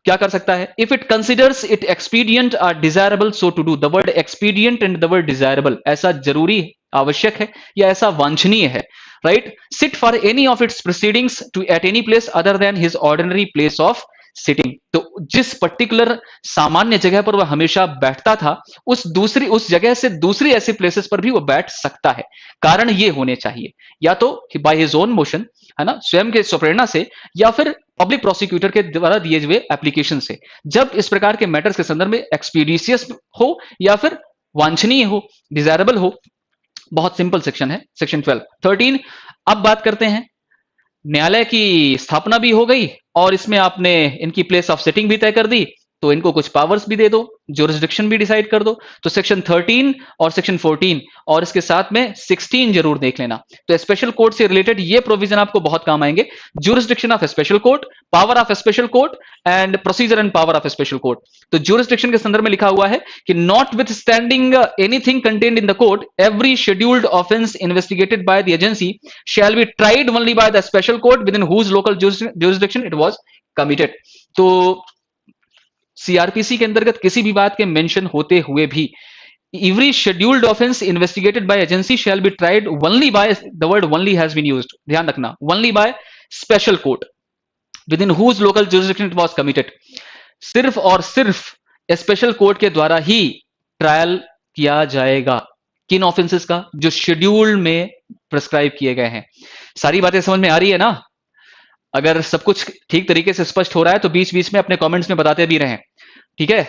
क्या कर सकता है? If it considers it expedient और desirable so to do. The word expedient and the word desirable, ऐसा जरूरी, आवश्यक है या ऐसा वांछनीय है, right? Sit for any of its proceedings to at any place other than his ordinary place of sitting. तो जिस पर्टिकुलर सामान्य जगह पर वह हमेशा बैठता था, उस जगह से दूसरी ऐसी प्लेसेस पर भी वह बैठ सकता है। कारण ये होने चाहिए या तो बाय हिज ओन मोशन, है ना, स्वयं के स्वप्रेरणा से, या फिर पब्लिक प्रोसिक्यूटर के द्वारा दिए हुए एप्लीकेशन से, जब इस प्रकार के मैटर्स के संदर्भ में एक्सपीडिशियस हो या फिर वांछनीय हो, डिजायरेबल हो। बहुत सिंपल सेक्शन है, सेक्शन 12। 13, अब बात करते हैं, न्यायालय की स्थापना भी हो गई और इसमें आपने इनकी प्लेस ऑफ सिटिंग भी तय कर दी, तो इनको कुछ पावर्स भी दे दो, ज्यूरिसडिक्शन भी डिसाइड कर दो। तो सेक्शन 13 और सेक्शन 14 और इसके साथ में 16 जरूर देख लेना। तो स्पेशल कोर्ट से रिलेटेड ये प्रोविजन आपको बहुत काम आएंगे। Jurisdiction of special court, power of special court and procedure and power of special court. तो ज्यूरिसडिक्शन के संदर्भ में लिखा हुआ है कि notwithstanding anything contained in the court, every scheduled offence investigated by the agency shall be tried only by the special court within whose local jurisdiction it was committed. तो CrPC के अंतर्गत किसी भी बात के mention होते हुए भी every scheduled offence investigated by agency shall be tried only by, the word only has been used, ध्यान रखना, only by special court within whose local jurisdiction it was committed. सिर्फ और सिर्फ स्पेशल कोर्ट के द्वारा ही trial किया जाएगा। किन ऑफेंसेस का? जो शेड्यूल में प्रिस्क्राइब किए गए हैं। सारी बातें समझ में आ रही है ना? अगर सब कुछ ठीक तरीके से स्पष्ट हो रहा है तो बीच बीच में अपने कमेंट्स में बताते भी रहें, ठीक है?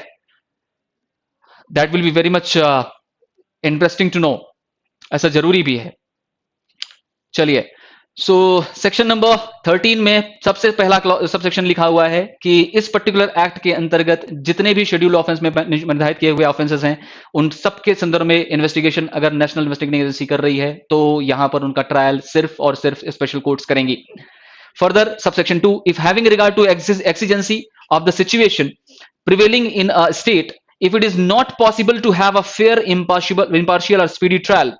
That will be very much interesting to know, ऐसा जरूरी भी है। चलिए, सो सेक्शन नंबर 13 में सबसे पहला सब सेक्शन लिखा हुआ है कि इस पर्टिकुलर एक्ट के अंतर्गत जितने भी शेड्यूल ऑफेंस में निर्धारित किए हुए ऑफेंसेस हैं, उन सबके संदर्भ में इन्वेस्टिगेशन अगर नेशनल इन्वेस्टिगेटिंग एजेंसी कर रही है तो यहां पर उनका ट्रायल सिर्फ और सिर्फ स्पेशल कोर्ट्स करेंगी। Further, subsection 2, if having regard to exigency of the situation prevailing in a state, if it is not possible to have a fair, impartial or speedy trial,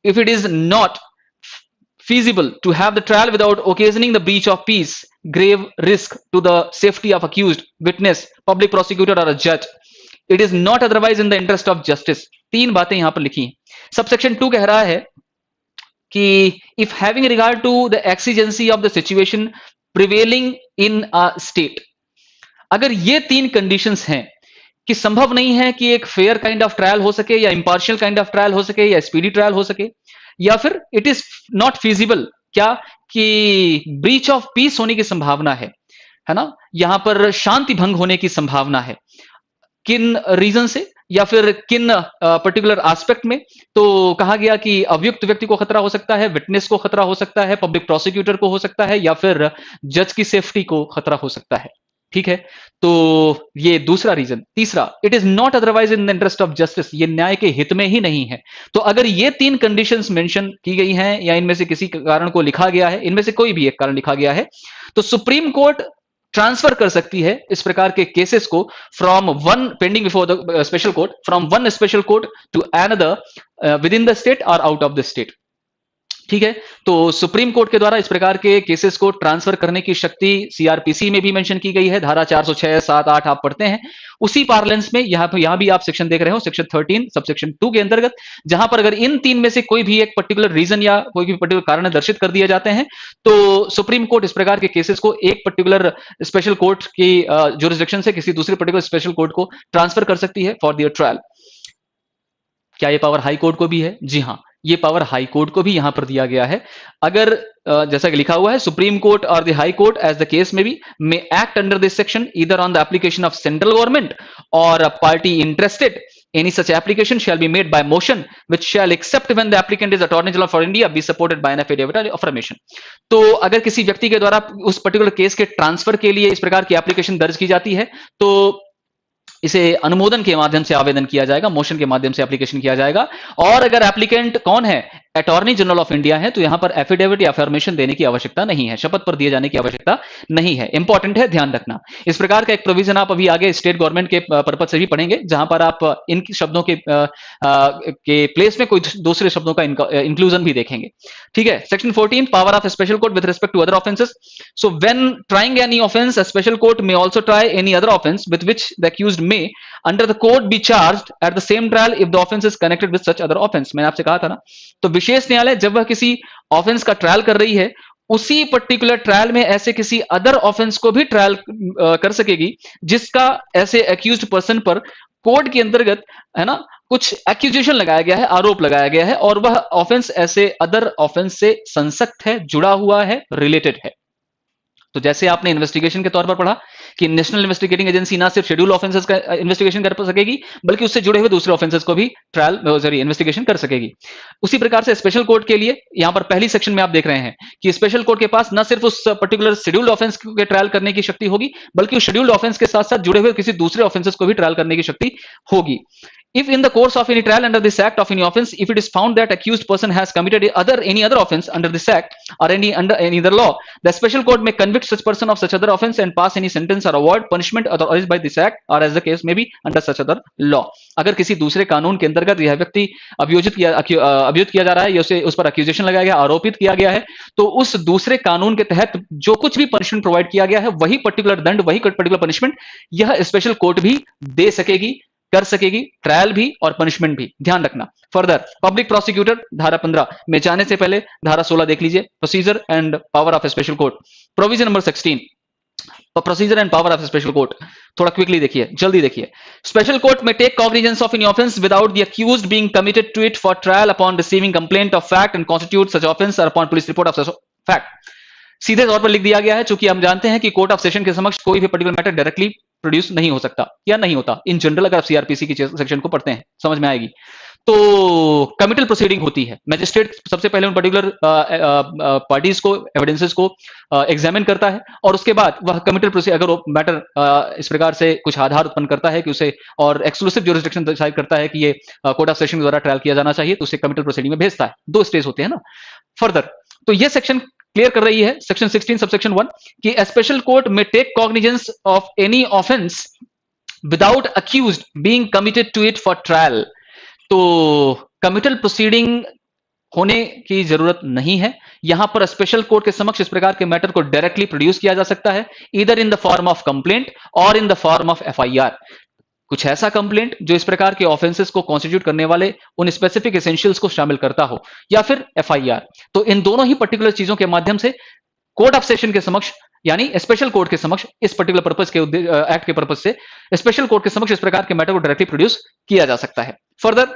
if it is not feasible to have the trial without occasioning the breach of peace, grave risk to the safety of accused, witness, public prosecutor or a judge, it is not otherwise in the interest of justice। तीन बातें यहां पर लिखी हैं। Subsection 2 कह रहा है कि if having regard to the exigency of the situation prevailing in a state, अगर ये तीन कंडीशंस हैं कि संभव नहीं है कि एक फेयर काइंड ऑफ ट्रायल हो सके, या इंपार्शियल काइंड ऑफ ट्रायल हो सके, या स्पीडी ट्रायल हो सके, या फिर इट इज नॉट फिजिबल, क्या कि ब्रीच ऑफ पीस होने की संभावना है ना, यहां पर शांति भंग होने की संभावना है, किन रीजन से या फिर किन पर्टिकुलर एस्पेक्ट में? तो कहा गया कि अभियुक्त व्यक्ति को खतरा हो सकता है, विटनेस को खतरा हो सकता है, पब्लिक प्रोसिक्यूटर को हो सकता है, या फिर जज की सेफ्टी को खतरा हो सकता है, ठीक है? तो ये दूसरा रीजन। तीसरा, it is not otherwise in the interest of justice, ये न्याय के हित में ही नहीं है। तो अगर ये तीन कंडीशंस मेंशन की गई हैं या इनमें से किसी कारण को लिखा गया है, इनमें से कोई भी एक कारण लिखा गया है, तो सुप्रीम कोर्ट ट्रांसफर कर सकती है इस प्रकार के केसेस को from one pending before the special court, from one special court to another within the state और आउट ऑफ द स्टेट, ठीक है? तो सुप्रीम कोर्ट के द्वारा इस प्रकार के केसेस को ट्रांसफर करने की शक्ति सीआरपीसी में भी मेंशन की गई है, धारा 406, 7, 8 आप पढ़ते हैं। उसी पार्लेंस में यहां भी आप सेक्शन देख रहे हो, सेक्शन 13 सबसेक्शन 2 के अंतर्गत, जहां पर अगर इन तीन में से कोई भी एक पर्टिकुलर रीजन या कोई भी पर्टिकुलर कारण दर्शित कर दिए जाते हैं, तो सुप्रीम कोर्ट इस प्रकार के केसेस को एक पर्टिकुलर स्पेशल कोर्ट की ज्यूरिसडिक्शन से किसी दूसरे पर्टिकुलर स्पेशल कोर्ट को ट्रांसफर कर सकती है फॉर दियर ट्रायल। क्या ये पावर हाई कोर्ट को भी है? जी हां, ये पावर हाई कोर्ट को भी यहां पर दिया गया है। अगर जैसा कि लिखा हुआ है, सुप्रीम कोर्ट और the high court as the case may be may act under this section either on the application of central government और a party interested. Any such application shall be made by motion, which shall accept when the applicant is Attorney General for India, be supported by an affidavit or affirmation. तो अगर किसी व्यक्ति के द्वारा उस particular case के transfer के लिए इस प्रकार की एप्लीकेशन दर्ज की जाती है, तो इसे अनुमोदन के माध्यम से आवेदन किया जाएगा, मोशन के माध्यम से एप्लीकेशन किया जाएगा। और अगर एप्लीकेंट कौन है, अटॉर्नी जनरल ऑफ इंडिया है, तो यहां पर एफिडेविट या अफर्मेशन देने की आवश्यकता नहीं है, शपथ पर दिए जाने की आवश्यकता नहीं है। इंपॉर्टेंट है, ध्यान रखना। इस प्रकार का एक प्रोविजन आप अभी आगे स्टेट गवर्नमेंट के पर्पज से भी पढ़ेंगे, जहां पर आप इन शब्दों के प्लेस में कोई दूसरे शब्दों का इंक्लूजन भी देखेंगे। ठीक है। Section 14, power of special court with respect to other offences. So when trying any offence, a special court may also try any other offence with which the accused may under the code be charged at the same trial if the offence is connected with such other offence. मैंने आपसे कहा था ना, तो विशेष न्यायालय जब वह किसी ऑफेंस का ट्रायल कर रही है, उसी पर्टिकुलर ट्रायल में ऐसे किसी अदर ऑफेंस को भी ट्रायल कर सकेगी जिसका ऐसे एक्यूज्ड पर्सन पर कोड के अंतर्गत, है ना, कुछ एक्यूजेशन लगाया गया है, आरोप लगाया गया है, और वह ऑफेंस ऐसे अदर ऑफेंस से संसक्त है, जुड़ा हुआ है, रिलेटेड है। तो जैसे आपने इन्वेस्टिगेशन के तौर पर पढ़ा कि नेशनल इन्वेस्टिगेटिंग एजेंसी ना सिर्फ शेड्यूल ऑफेंसेस का इन्वेस्टिगेशन कर सकेगी, बल्कि उससे जुड़े हुए दूसरे ऑफेंसेस को भी इन्वेस्टिगेशन कर सकेगी। उसी प्रकार से स्पेशल कोर्ट के लिए यहां पर पहली सेक्शन में आप देख रहे हैं कि स्पेशल कोर्ट के पास न सिर्फ उस पर्टिकुलर शेड्यूल्ड ऑफेंस के ट्रायल करने की शक्ति होगी, बल्कि उस शेड्यूल्ड ऑफेंस के साथ साथ जुड़े हुए किसी दूसरे ऑफेंसेस को भी ट्रायल करने की शक्ति होगी। If in the course of any trial under this act of any offense, if it is found that accused person has committed any other offense under this act or under any other law, the special court may convict such person of such other offense and pass any sentence or award punishment authorized by this act or as the case may be under such other law. अगर किसी दूसरे कानून के अंतर्गत यह व्यक्ति अभियुक्त किया जा रहा है या उस पर एक्यूजेशन लगाया गया, आरोपित किया गया है, तो उस दूसरे कानून के तहत जो कुछ भी पनिशमेंट प्रोवाइड किया गया है, वही पर्टिकुलर दंड, वही पर्टिकुलर पनिशमेंट यह स्पेशल कोर्ट भी दे सकेगी, कर सकेगी, ट्रायल भी और पनिशमेंट भी। ध्यान रखना। फर्दर, पब्लिक प्रोसिक्यूटर धारा 15 में जाने से पहले धारा 16 देख लीजिए, procedure and power of special court. Provision number 16, procedure and power of special court, थोड़ा क्विकली देखिए, जल्दी देखिए। Special court may take cognizance of any offence without the accused being committed to it for trial upon receiving complaint of fact and constitute such offence और upon police report of such fact. सीधे तौर पर लिख दिया गया है, चूंकि हम जानते हैं कि कोर्ट ऑफ सेशन के समक्ष कोई भी पर्टिकुलर मैटर डायरेक्टली प्रोड्यूस नहीं हो सकता या नहीं होता। इन जनरल अगर आप सीआरपीसी की सेक्शन को पढ़ते हैं समझ में आएगी। तो कमिटल प्रोसीडिंग होती है, मैजिस्ट्रेट सबसे पहले उन पर्टिकुलर पार्टीज को, एविडेंसेस को एग्जामिन करता है और उसके बाद वह कमिटल प्रोसीडिंग, अगर वो मैटर इस प्रकार से कुछ आधार उत्पन्न करता है कि उसे और एक्सक्लूसिव ज्यूरिसडिक्शन डिसाइड करता है कि ये कोर्ट ऑफ सेशन के द्वारा ट्रायल किया जाना चाहिए, तो उसे कमिटल प्रोसीडिंग में भेजता है। 2 स्टेज होते हैं ना। फर्दर, तो ये सेक्शन क्लियर कर रही है, सेक्शन 16 सबसेक्शन 1, कि a special court may take cognizance of any offense without accused being committed to it for trial। तो कमिटल प्रोसीडिंग होने की जरूरत नहीं है। यहां पर स्पेशल कोर्ट के समक्ष इस प्रकार के मैटर को डायरेक्टली प्रोड्यूस किया जा सकता है, either in the form of complaint और in the form of FIR. कुछ ऐसा कंप्लेंट जो इस प्रकार के ऑफेंसेस को कॉन्स्टिट्यूट करने वाले उन स्पेसिफिक एसेंशियल्स को शामिल करता हो, या फिर एफआईआर। तो इन दोनों ही पर्टिकुलर चीजों के माध्यम से कोर्ट ऑफ सेशन के समक्ष, यानी स्पेशल कोर्ट के समक्ष, इस पर्टिकुलर पर्पस के एक्ट के पर्पस से स्पेशल कोर्ट के समक्ष इस प्रकार के मैटर को डायरेक्टली प्रोड्यूस किया जा सकता है। Further,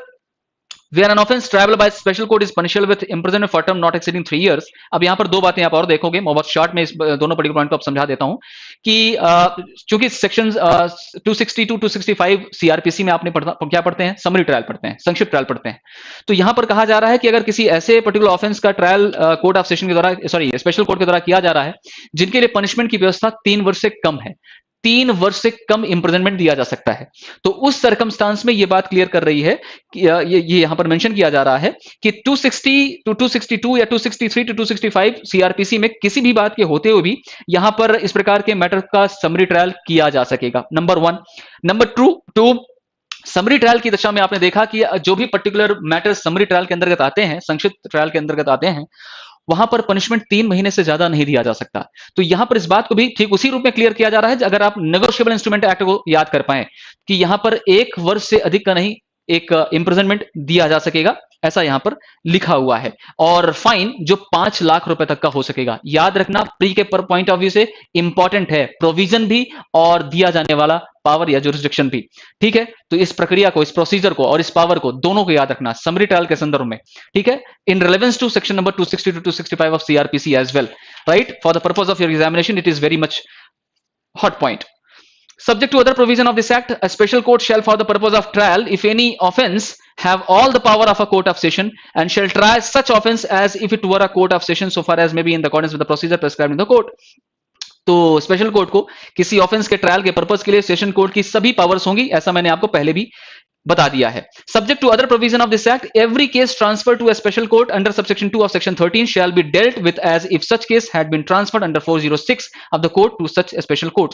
where an offense triable by special court is punishable with imprisonment for term not exceeding 3 years। अब यहां पर 2 बातें आप और देखोगे, मैं बहुत शॉर्ट में इस दोनों पर्टिकुलर पॉइंट को आप समझा देता हूं कि चूंकि सेक्शन 262 265 सीआरपीसी में आपने क्या पढ़ते हैं, समरी ट्रायल पढ़ते हैं, संक्षिप्त ट्रायल पढ़ते हैं। तो यहां पर कहा जा रहा है कि अगर किसी ऐसे पर्टिकुलर ऑफेंस का ट्रायल कोर्ट ऑफ सेशन के द्वारा, सॉरी स्पेशल कोर्ट के द्वारा किया जा रहा है जिनके लिए पनिशमेंट की व्यवस्था 3 वर्ष से कम है, 3 वर्ष से कम इंप्रिजनमेंट दिया जा सकता है, तो उस सर्कमस्टांस में यह बात क्लियर कर रही है कि ये यहां पर मेंशन किया जा रहा है कि 260 टू 262 या 263 टू 265 सीआरपीसी में किसी भी बात के होते हुए भी यहां पर इस प्रकार के मैटर का समरी ट्रायल किया जा सकेगा। नंबर 1। नंबर 2, समरी ट्रायल की दशा में आपने देखा कि जो भी पर्टिकुलर मैटर समरी ट्रायल के अंतर्गत आते हैं, संक्षिप्त ट्रायल के अंतर्गत आते हैं, वहां पर पनिशमेंट 3 महीने से ज्यादा नहीं दिया जा सकता। तो यहां पर इस बात को भी ठीक उसी रूप में क्लियर किया जा रहा है, अगर आप नेगोशिएबल इंस्ट्रूमेंट एक्ट को याद कर पाए कि यहां पर 1 वर्ष से अधिक का नहीं, एक इंप्रिजनमेंट दिया जा सकेगा, ऐसा यहां पर लिखा हुआ है। और फाइन जो 5 लाख रुपए तक का हो सकेगा। याद रखना, प्री के पॉइंट ऑफ व्यू से इंपॉर्टेंट है प्रोविजन भी और दिया जाने वाला पावर या जुरिस्डिक्शन भी। ठीक है, तो इस प्रक्रिया को, इस प्रोसीजर को और इस पावर को दोनों को याद रखना समरी ट्रायल के संदर्भ में। ठीक है, in relevance to section number 260 to 265 of CrPC as well, right, for the purpose of your examination it is very much hot point. Subject to other provision of this act, a special court shall, for the purpose of trial, if any offence, have all the power of a court of session, and shall try such offence as if it were a court of session, so far as may be in accordance with the procedure prescribed in the court. तो special court को किसी offence के trial के purpose के लिए session court की सभी powers होंगी, ऐसा मैंने आपको पहले भी बता दिया है। Subject to other provision of this act, every case transfer to a special court under subsection 2 of section 13 shall be dealt with as if such case had been transferred under 406 of the court to such special court.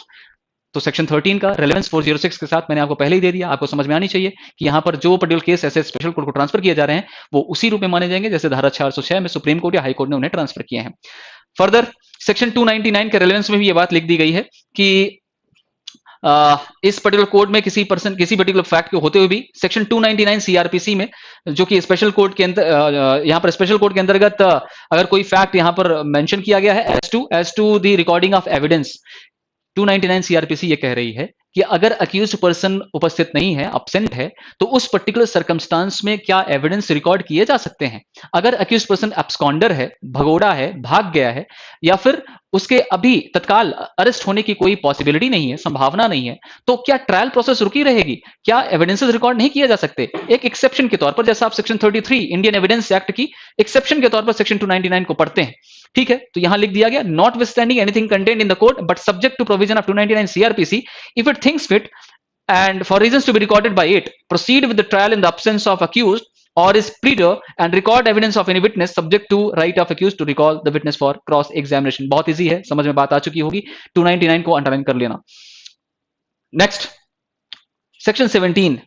तो section 13 का relevance 406 के साथ मैंने आपको पहले ही दे दिया, आपको समझ में आनी चाहिए कि यहां पर जो पर्टिकुलर केस ऐसे स्पेशल कोर्ट को ट्रांसफर किए जा रहे हैं वो उसी रूप में माने जाएंगे जैसे धारा 406 में सुप्रीम कोर्ट या हाई कोर्ट ने उन्हें ट्रांसफर किए हैं। फर्दर सेक्शन 299 के रेलेवेंस में भी ये बात लिख दी गई है कि इस पर्टिकुलर कोड में किसी पर्टिकुलर फैक्ट के होते हुए भी सेक्शन 299 सीआरपीसी में, जो कि स्पेशल कोड के अंदर, यहां पर स्पेशल कोड के अंतर्गत अगर कोई फैक्ट यहां पर मेंशन किया गया है as to the recording of evidence, 299 CrPC ये कह रही है कि अगर अक्यूज्ड पर्सन उपस्थित नहीं है, अब्सेंट है, तो उस पर्टिकुलर सर्कमस्टांस में क्या एविडेंस रिकॉर्ड किए जा सकते हैं। अगर अक्यूज्ड पर्सन एब्सकॉन्डर है, भगोड़ा है, भाग गया है, या फिर उसके अभी तत्काल अरेस्ट होने की कोई पॉसिबिलिटी नहीं है, संभावना नहीं है, तो क्या ट्रायल प्रोसेस रुकी रहेगी? क्या एविडेंसेस रिकॉर्ड नहीं किए जा सकते? एक एक्सेप्शन के तौर पर, जैसा आप सेक्शन 33 इंडियन एविडेंस एक्ट की एक्सेप्शन के तौर पर सेक्शन 299 को पढ़ते हैं। ठीक है, तो यहां लिख दिया गया, notwithstanding anything contained in the code but subject to provision of 299 CrPC, if it thinks fit and for reasons to be recorded by it, proceed with the trial in the absence of accused or his pleader and record evidence of any witness subject to right of accused to recall the witness for cross examination। बहुत easy है, समझ में बात आ चुकी होगी, 299 को underline कर लेना। Next section 17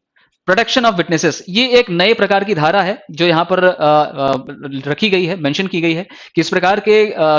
protection of witnesses, ये एक नए प्रकार की धारा है जो यहां पर रखी गई है, मेंशन की गई है कि इस प्रकार के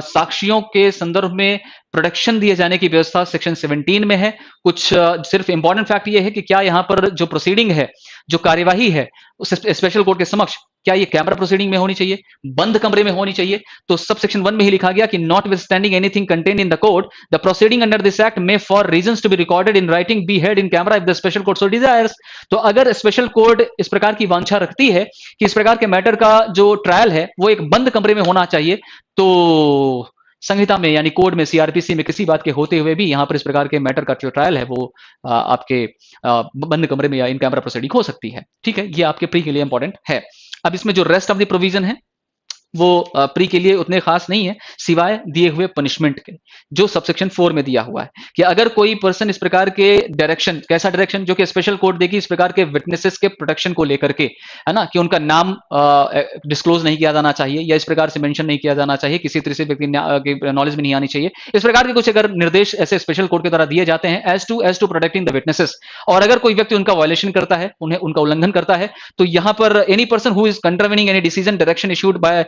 साक्ष्यों के संदर्भ में प्रोटेक्शन दिए जाने की व्यवस्था सेक्शन 17 में है। कुछ सिर्फ इंपॉर्टेंट फैक्ट ये है कि क्या यहां पर जो प्रोसीडिंग है, जो कार्यवाही है उस स्पेशल कोर्ट के समक्ष, क्या ये कैमरा प्रोसीडिंग में होनी चाहिए, बंद कमरे में होनी चाहिए? तो सब सेक्शन 1 में ही लिखा गया कि notwithstanding anything contained in the code, the proceeding under this act may for reasons to be recorded in writing be held in camera if the special court so desires. तो अगर special court इस प्रकार की वांछा रखती है कि इस प्रकार के मैटर का जो ट्रायल है वो एक बंद कमरे में होना चाहिए, तो संहिता में यानी कोड में, सीआरपीसी में किसी बात के होते हुए भी यहां पर इस प्रकार के मैटर का जो ट्रायल है वो आपके बंद कमरे में या इन कैमरा प्रोसीडिंग हो सकती है। ठीक है, ये आपके प्री के लिए इंपॉर्टेंट है। अब इसमें जो रेस्ट ऑफ द प्रोविजन है वो प्री के लिए उतने खास नहीं है, सिवाय दिए हुए पनिशमेंट के, जो सबसेक्शन 4 में दिया हुआ है कि अगर कोई पर्सन इस प्रकार के डायरेक्शन, कैसा डायरेक्शन जो कि स्पेशल कोर्ट देगी इस प्रकार के विटनेसेस के प्रोटेक्शन को लेकर के, है ना, कि उनका नाम डिस्क्लोज नहीं किया जाना चाहिए या इस प्रकार से मेंशन नहीं किया जाना चाहिए, किसी तरह से व्यक्ति नॉलेज में नहीं आनी चाहिए, इस प्रकार के कुछ अगर निर्देश ऐसे स्पेशल कोर्ट के द्वारा दिए जाते हैं as to protecting the witnesses, और अगर कोई व्यक्ति उनका वायलेशन करता है, उन्हें उनका उल्लंघन करता है, तो यहां पर any person who is contravening any decision direction issued by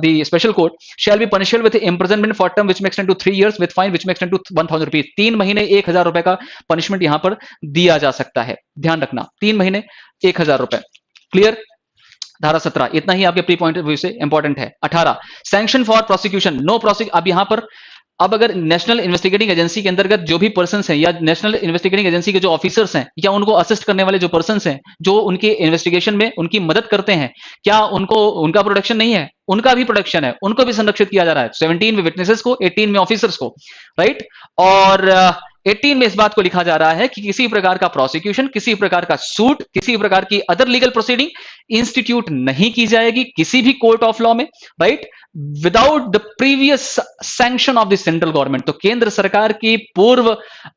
the special court shall be punishable with imprisonment for term which may extend to 3 years with fine which may extend to 1000 rupees। 3 महीने 1000 रुपए का punishment यहां पर दिया जा सकता है, ध्यान रखना, 3 महीने 1000 रुपए। क्लियर? धारा 17 इतना ही आपके प्री पॉइंट ऑफ व्यू से इंपॉर्टेंट है। 18 sanction for prosecution, no prosecution. अब यहां पर अगर नेशनल इन्वेस्टिगेटिंग एजेंसी के अंतर्गत जो भी पर्सन्स हैं या नेशनल इन्वेस्टिगेटिंग एजेंसी के जो ऑफिसर्स हैं या उनको असिस्ट करने वाले जो पर्सन्स हैं जो उनके इन्वेस्टिगेशन में उनकी मदद करते हैं, क्या उनको उनका प्रोटेक्शन नहीं है? उनका भी प्रोटेक्शन है, उनको भी संरक्षित किया जा रहा है। 17 में विटनेसेस को, 18 में ऑफिसर्स को, राइट। और 18 में इस बात को लिखा जा रहा है कि किसी प्रकार का प्रोसिक्यूशन, किसी प्रकार का सूट, किसी प्रकार की अदर लीगल प्रोसीडिंग इंस्टीट्यूट नहीं की जाएगी किसी भी कोर्ट ऑफ लॉ में, right, without the previous sanction of the central government. तो केंद्र सरकार की पूर्व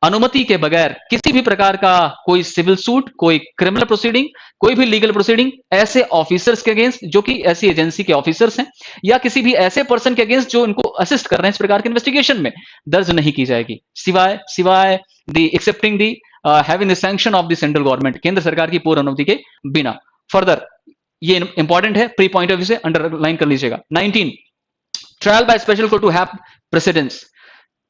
अनुमति के बगैर किसी भी प्रकार का कोई सिविल सूट, कोई क्रिमिनल प्रोसीडिंग, कोई भी लीगल प्रोसीडिंग ऐसे ऑफिसर्स के अगेंस्ट जो कि ऐसी एजेंसी के ऑफिसर्स हैं या किसी भी ऐसे पर्सन के अगेंस्ट जो इनको असिस्ट कर रहे हैं इस प्रकार के इन्वेस्टिगेशन में, दर्ज नहीं की जाएगी, सिवाय the accepting the having the sanction of the central government, केंद्र सरकार की पूर्व अनुमति के बिना। फर्दर ये इंपॉर्टेंट है, प्री पॉइंट ऑफ व्यू से अंडरलाइन कर लीजिएगा। 19 trial by special court to have precedence,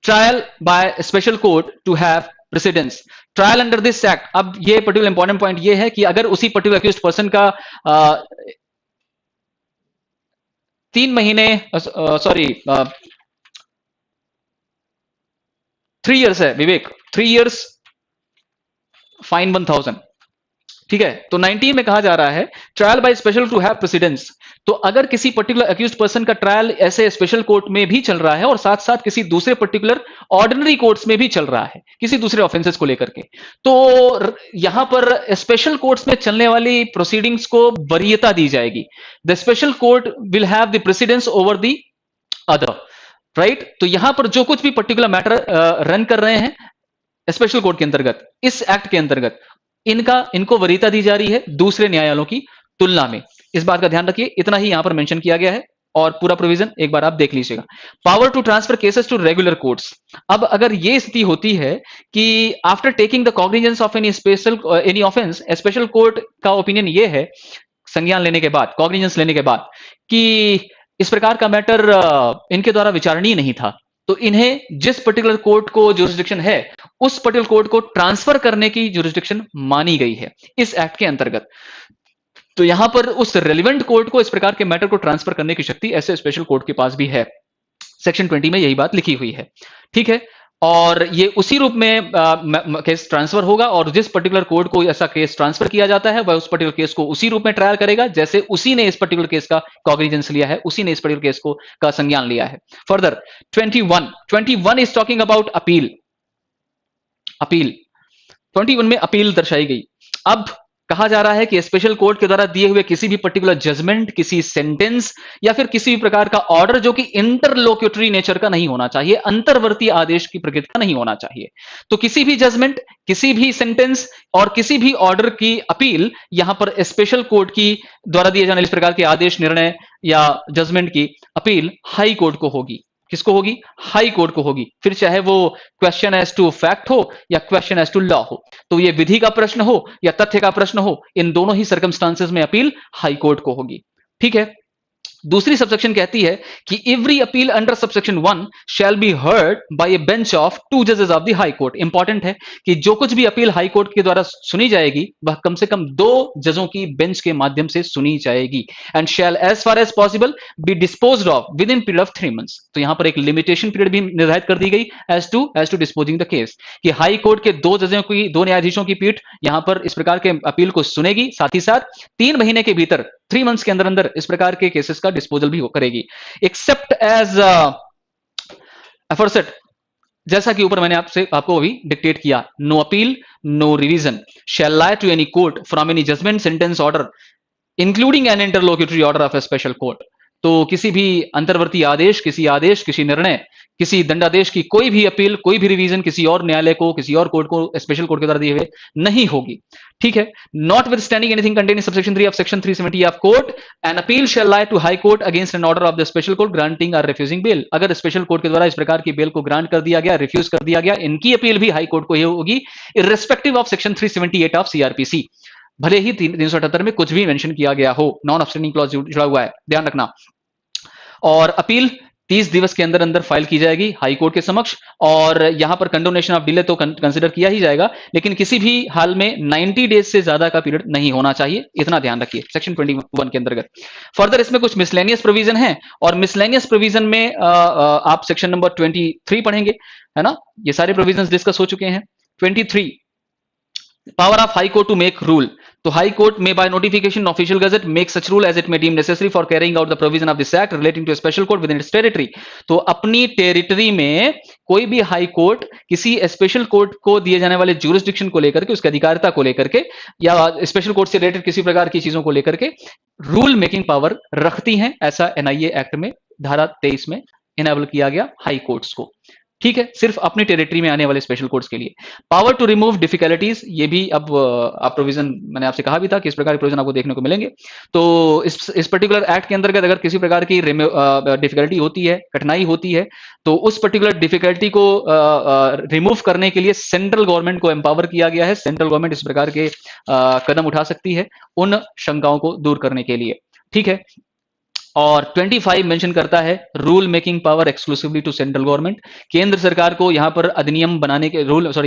trial by special court to have precedence trial under this act. अब ये पर्टिकुलर इंपॉर्टेंट पॉइंट ये है कि अगर उसी पर्टिकुलर अक्यूज्ड पर्सन का 3 महीने सॉरी 3 इयर्स है विवेक, 3 इयर्स फाइन 1000, ठीक है। तो 19 में कहा जा रहा है trial by special to have precedence. तो अगर किसी पर्टिकुलर अक्यूज्ड पर्सन का ट्रायल ऐसे स्पेशल कोर्ट में भी चल रहा है और साथ साथ किसी दूसरे पर्टिकुलर ऑर्डिनरी कोर्ट्स में भी चल रहा है किसी दूसरे ऑफेंसेस को लेकर के, तो यहां पर स्पेशल कोर्ट्स में चलने वाली प्रोसीडिंग्स को वरीयता दी जाएगी। The special court will have the precedence over the other, right. तो यहां पर जो कुछ भी पर्टिकुलर मैटर रन कर रहे हैं स्पेशल कोर्ट के अंतर्गत, इस एक्ट के अंतर्गत, इनको वरीयता दी जा रही है दूसरे न्यायालयों की तुलना में। इस बात का ध्यान रखिए, इतना ही यहां पर मेंशन किया गया है और पूरा प्रोविजन एक बार आप देख लीजिएगा। Power to transfer cases to regular courts. अब अगर यह स्थिति होती है कि after taking the cognizance of any offence, special court का ओपिनियन यह है, संज्ञान लेने के बाद, कॉग्निजेंस लेने के बाद, कि इस प्रकार का मैटर इनके द्वारा विचारणीय नहीं था, तो इन्हें जिस पर्टिकुलर कोर्ट को जुरिस्डिक्शन है उस पर्टिकुलर कोर्ट को ट्रांसफर करने की जुरिस्डिक्शन मानी गई है इस एक्ट के अंतर्गत। तो यहां पर उस रेलिवेंट कोर्ट को इस प्रकार के मैटर को ट्रांसफर करने की शक्ति ऐसे स्पेशल कोर्ट के पास भी है। सेक्शन 20 में यही बात लिखी हुई है, ठीक है। और ये उसी रूप में केस ट्रांसफर होगा और जिस पर्टिकुलर कोर्ट को ऐसा केस ट्रांसफर किया जाता है वह उस पर्टिकुलर केस को उसी रूप में ट्रायल करेगा जैसे उसी ने इस पर्टिकुलर केस का कॉग्निजेंस लिया है, उसी ने इस पर्टिकुलर केस को का संज्ञान लिया है। Further 21 is talking about appeal. Appeal 21 में अपील दर्शाई गई। अब कहा जा रहा है कि स्पेशल कोर्ट के द्वारा दिए हुए किसी भी पर्टिकुलर जजमेंट, किसी सेंटेंस या फिर किसी भी प्रकार का ऑर्डर जो कि इंटरलोक्यूटरी नेचर का नहीं होना चाहिए, अंतर्वर्ती आदेश की प्रकृति का नहीं होना चाहिए, तो किसी भी जजमेंट, किसी भी सेंटेंस और किसी भी ऑर्डर की अपील यहां पर स्पेशल कोर्ट की द्वारा दिए जाने वाले इस प्रकार के आदेश, निर्णय या जजमेंट की अपील हाई कोर्ट को होगी। किसको होगी? हाई कोर्ट को होगी। फिर चाहे वो क्वेश्चन एज टू फैक्ट हो या क्वेश्चन एज टू लॉ हो, तो ये विधि का प्रश्न हो या तथ्य का प्रश्न हो, इन दोनों ही सर्कमस्टांसेस में अपील हाई कोर्ट को होगी, ठीक है। दूसरी सबसेक्शन कहती है कि every appeal under subsection 1 shall be heard by A bench of 2 जजेस of the high court. Important है कि जो कुछ भी अपील हाई कोर्ट के द्वारा सुनी जाएगी वह कम से कम 2 जजों की बेंच के माध्यम से सुनी जाएगी। And shall as far as possible be disposed of within period of 3 months. तो यहां पर एक लिमिटेशन पीरियड भी निर्धारित कर दी गई as to disposing the case, कि हाई कोर्ट के 2 जजों की, 2 न्यायाधीशों की पीठ यहां पर इस प्रकार के अपील को सुनेगी, साथ ही साथ 3 महीने के भीतर, 3 मंथ्स के अंदर अंदर इस प्रकार के केसेस का डिस्पोजल भी करेगी। एक्सेप्ट एज एफोरसेट, जैसा कि ऊपर मैंने आपको अभी डिक्टेट किया, no appeal, no revision shall lie to any court from any judgment, sentence, order including an interlocutory order of a special court. तो किसी भी अंतर्वर्ती आदेश, किसी निर्णय, किसी दंडादेश की कोई भी अपील, कोई भी रिवीजन किसी और न्यायालय को, किसी और कोर्ट को, स्पेशल कोर्ट के द्वारा दिए हुए नहीं होगी, ठीक है। Notwithstanding anything contained in subsection 3 of section 370 of court, an appeal shall lie to high court against an order of the special court granting और रिफ्यूजिंग बेल। अगर स्पेशल कोर्ट के द्वारा इस प्रकार की बेल को grant कर दिया गया, रिफ्यूज कर दिया गया, इनकी अपील भी हाई कोर्ट को ही होगी, irrespective of section 378 of CrPC. भले ही 378 में कुछ भी मेंशन किया गया हो, नॉन अब्सटेंडिंग क्लॉज जुड़ा हुआ है, ध्यान रखना। और अपील 30 दिवस के अंदर अंदर फाइल की जाएगी हाई कोर्ट के समक्ष, और यहां पर कंडोनेशन ऑफ डिले तो कंसीडर किया ही जाएगा, लेकिन किसी भी हाल में 90 डेज से ज्यादा का पीरियड नहीं होना चाहिए, इतना ध्यान रखिए सेक्शन 21 के अंतर्गत। फर्दर इसमें कुछ मिसलेनियस प्रोविजन है, और मिसलेनियस प्रोविजन में आप सेक्शन नंबर 23 पढ़ेंगे, है ना। ये सारे प्रोविजन डिस्कस हो चुके हैं। 23 power of high court to make rule. तो हाई कोर्ट में by notification official gazette make such rule as it may deem necessary for carrying out the provision of this act relating to special court within its territory. तो अपनी territory में कोई भी high court किसी special court को दिए जाने वाले ज्यूरिसडिक्शन को लेकर के, उसकी अधिकारिता को लेकर के, या स्पेशल कोर्ट से रिलेटेड किसी प्रकार की चीजों को लेकर के रूल मेकिंग पावर रखती हैं, ऐसा एनआईए एक्ट में धारा 23 में इनेबल किया गया हाई कोर्ट्स को, ठीक है, सिर्फ अपनी टेरिटरी में आने वाले स्पेशल कोर्ट्स के लिए। पावर टू रिमूव डिफिकल्टीज, ये भी अब आप प्रोविजन, मैंने आपसे कहा भी था कि इस प्रकार के प्रोविजन आपको देखने को मिलेंगे। तो इस पर्टिकुलर एक्ट के अंतर्गत अगर किसी प्रकार की डिफिकल्टी होती है, कठिनाई होती है, तो उस पर्टिकुलर डिफिकल्टी को रिमूव करने के लिए सेंट्रल गवर्नमेंट को एम्पावर किया गया है। सेंट्रल गवर्नमेंट इस प्रकार के कदम उठा सकती है उन शंकाओं को दूर करने के लिए, ठीक है। और 25 मेंशन करता है rule making power exclusively to central government. केंद्र सरकार को यहां पर अधिनियम बनाने के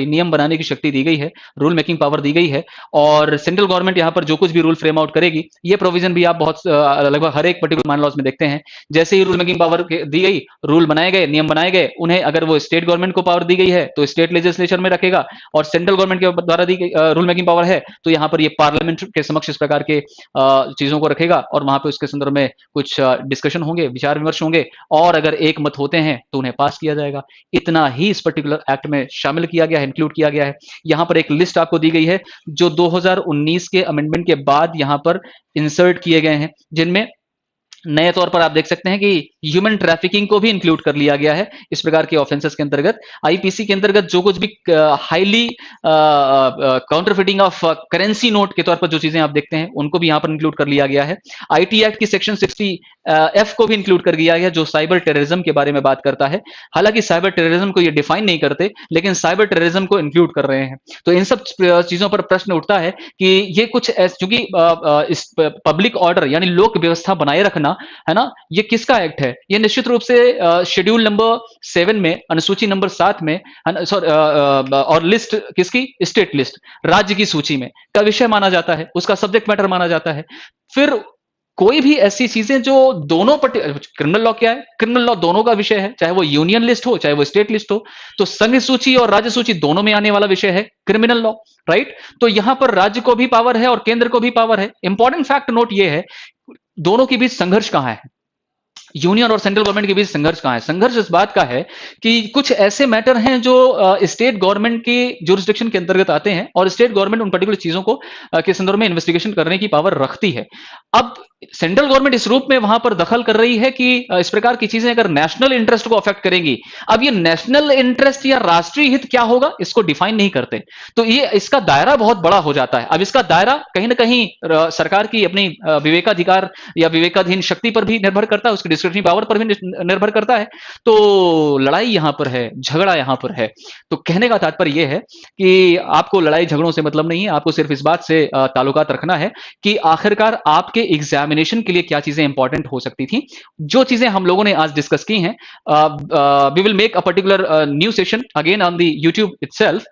नियम बनाने की शक्ति दी गई है, रूल मेकिंग पावर दी गई है। और सेंट्रल गवर्नमेंट यहां पर जो कुछ भी रूल फ्रेम आउट करेगी, ये प्रोविजन भी आप बहुत लगभग हर एक पर्टिकुलर मान लॉज में देखते हैं। जैसे ही रूल मेकिंग पावर दी गई, रूल बनाए गए, नियम बनाए गए, उन्हें अगर वो स्टेट गवर्नमेंट को पावर दी गई है तो स्टेट लेजिस्लेचर में रखेगा, और सेंट्रल गवर्नमेंट के द्वारा दी गई रूल मेकिंग पावर है तो यहां पर ये पार्लियामेंट के समक्ष इस प्रकार के चीजों को रखेगा, और वहां पे उसके संदर्भ में कुछ डिस्कशन होंगे, विचार विमर्श होंगे, और अगर एक मत होते हैं तो उन्हें पास किया जाएगा। इतना ही इस पर्टिकुलर एक्ट में शामिल किया गया है, इंक्लूड किया गया है। यहां पर एक लिस्ट आपको दी गई है जो 2019 के अमेंडमेंट के बाद यहां पर इंसर्ट किए गए हैं, जिनमें नए तौर पर आप देख सकते हैं कि ह्यूमन ट्रैफिकिंग को भी इंक्लूड कर लिया गया है इस प्रकार के ऑफेंसेस के अंतर्गत। आईपीसी के अंतर्गत जो कुछ भी highly counterfeiting of currency note के तौर पर जो चीजें आप देखते हैं उनको भी यहां पर इंक्लूड कर लिया गया है। आईटी एक्ट की सेक्शन 60 एफ को भी इंक्लूड कर दिया गया जो साइबर टेररिज्म के बारे में बात करता है। हालांकि साइबर टेररिज्म को ये डिफाइन नहीं करते, लेकिन साइबर टेररिज्म को इंक्लूड कर रहे हैं। तो इन सब चीजों पर प्रश्न उठता है कि ये कुछ चूंकि इस पब्लिक ऑर्डर यानी लोक व्यवस्था बनाए रखना है ना, ये किसका एक्ट है? ये निश्चित रूप से शेड्यूल नंबर 7 में, अनुसूची नंबर 7 में, और लिस्ट किसकी? स्टेट लिस्ट, राज्य की सूची में का विषय माना जाता है, उसका सब्जेक्ट मैटर माना जाता है। फिर कोई भी ऐसी चीजें जो दोनों क्रिमिनल लॉ क्या है? क्रिमिनल लॉ दोनों का विषय है, चाहे वो यूनियन लिस्ट हो चाहे वो स्टेट लिस्ट हो। तो संघ सूची और राज्य सूची दोनों में आने वाला विषय है क्रिमिनल लॉ, राइट? तो यहां पर राज्य को भी पावर है और केंद्र को भी पावर है। इंपॉर्टेंट फैक्ट नोट ये है, दोनों के बीच संघर्ष कहां है? यूनियन और सेंट्रल गवर्नमेंट के बीच संघर्ष कहां है? संघर्ष इस बात का है कि कुछ ऐसे मैटर हैं जो स्टेट गवर्नमेंट के जुरिस्डिक्शन के अंतर्गत आते हैं, और स्टेट गवर्नमेंट उन पर्टिकुलर चीजों को के संदर्भ में इन्वेस्टिगेशन करने की पावर रखती है। अब सेंट्रल गवर्नमेंट इस रूप में वहां पर दखल कर रही है कि इस प्रकार की चीजें अगर नेशनल इंटरेस्ट को अफेक्ट करेंगी, अब ये नेशनल इंटरेस्ट या राष्ट्रीय हित क्या होगा इसको डिफाइन नहीं करते, तो ये इसका दायरा बहुत बड़ा हो जाता है। अब इसका दायरा कहीं ना कहीं सरकार की अपनी विवेकाधिकार या विवेकाधीन शक्ति पर भी निर्भर करता है, उसकी डिस्क्रिप्शनरी पावर पर भी निर्भर करता है। तो लड़ाई यहां पर है, झगड़ा यहां पर है। तो कहने का तात्पर्य यह है कि आपको लड़ाई झगड़ों से मतलब नहीं है, आपको सिर्फ इस बात से ताल्लुकात रखना है कि आखिरकार आपके एग्जामिनेशन के लिए क्या चीजें इंपॉर्टेंट हो सकती थी। जो चीजें हम लोगों ने आज डिस्कस की हैं, we will make a particular new session again on the YouTube itself,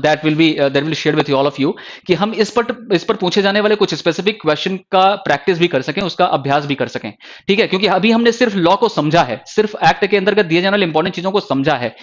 that will be shared with all of you, कि हम इस पर पूछे जाने वाले कुछ स्पेसिफिक क्वेश्चन का प्रैक्टिस भी कर सकें, उसका अभ्यास भी कर सकें। ठीक है, क्योंकि अभी हमने सिर्फ लॉ को समझा है, सिर्फ एक्ट के अंतर्गत दिए जाने वाले इंपॉर्टेंट चीजों को समझा है।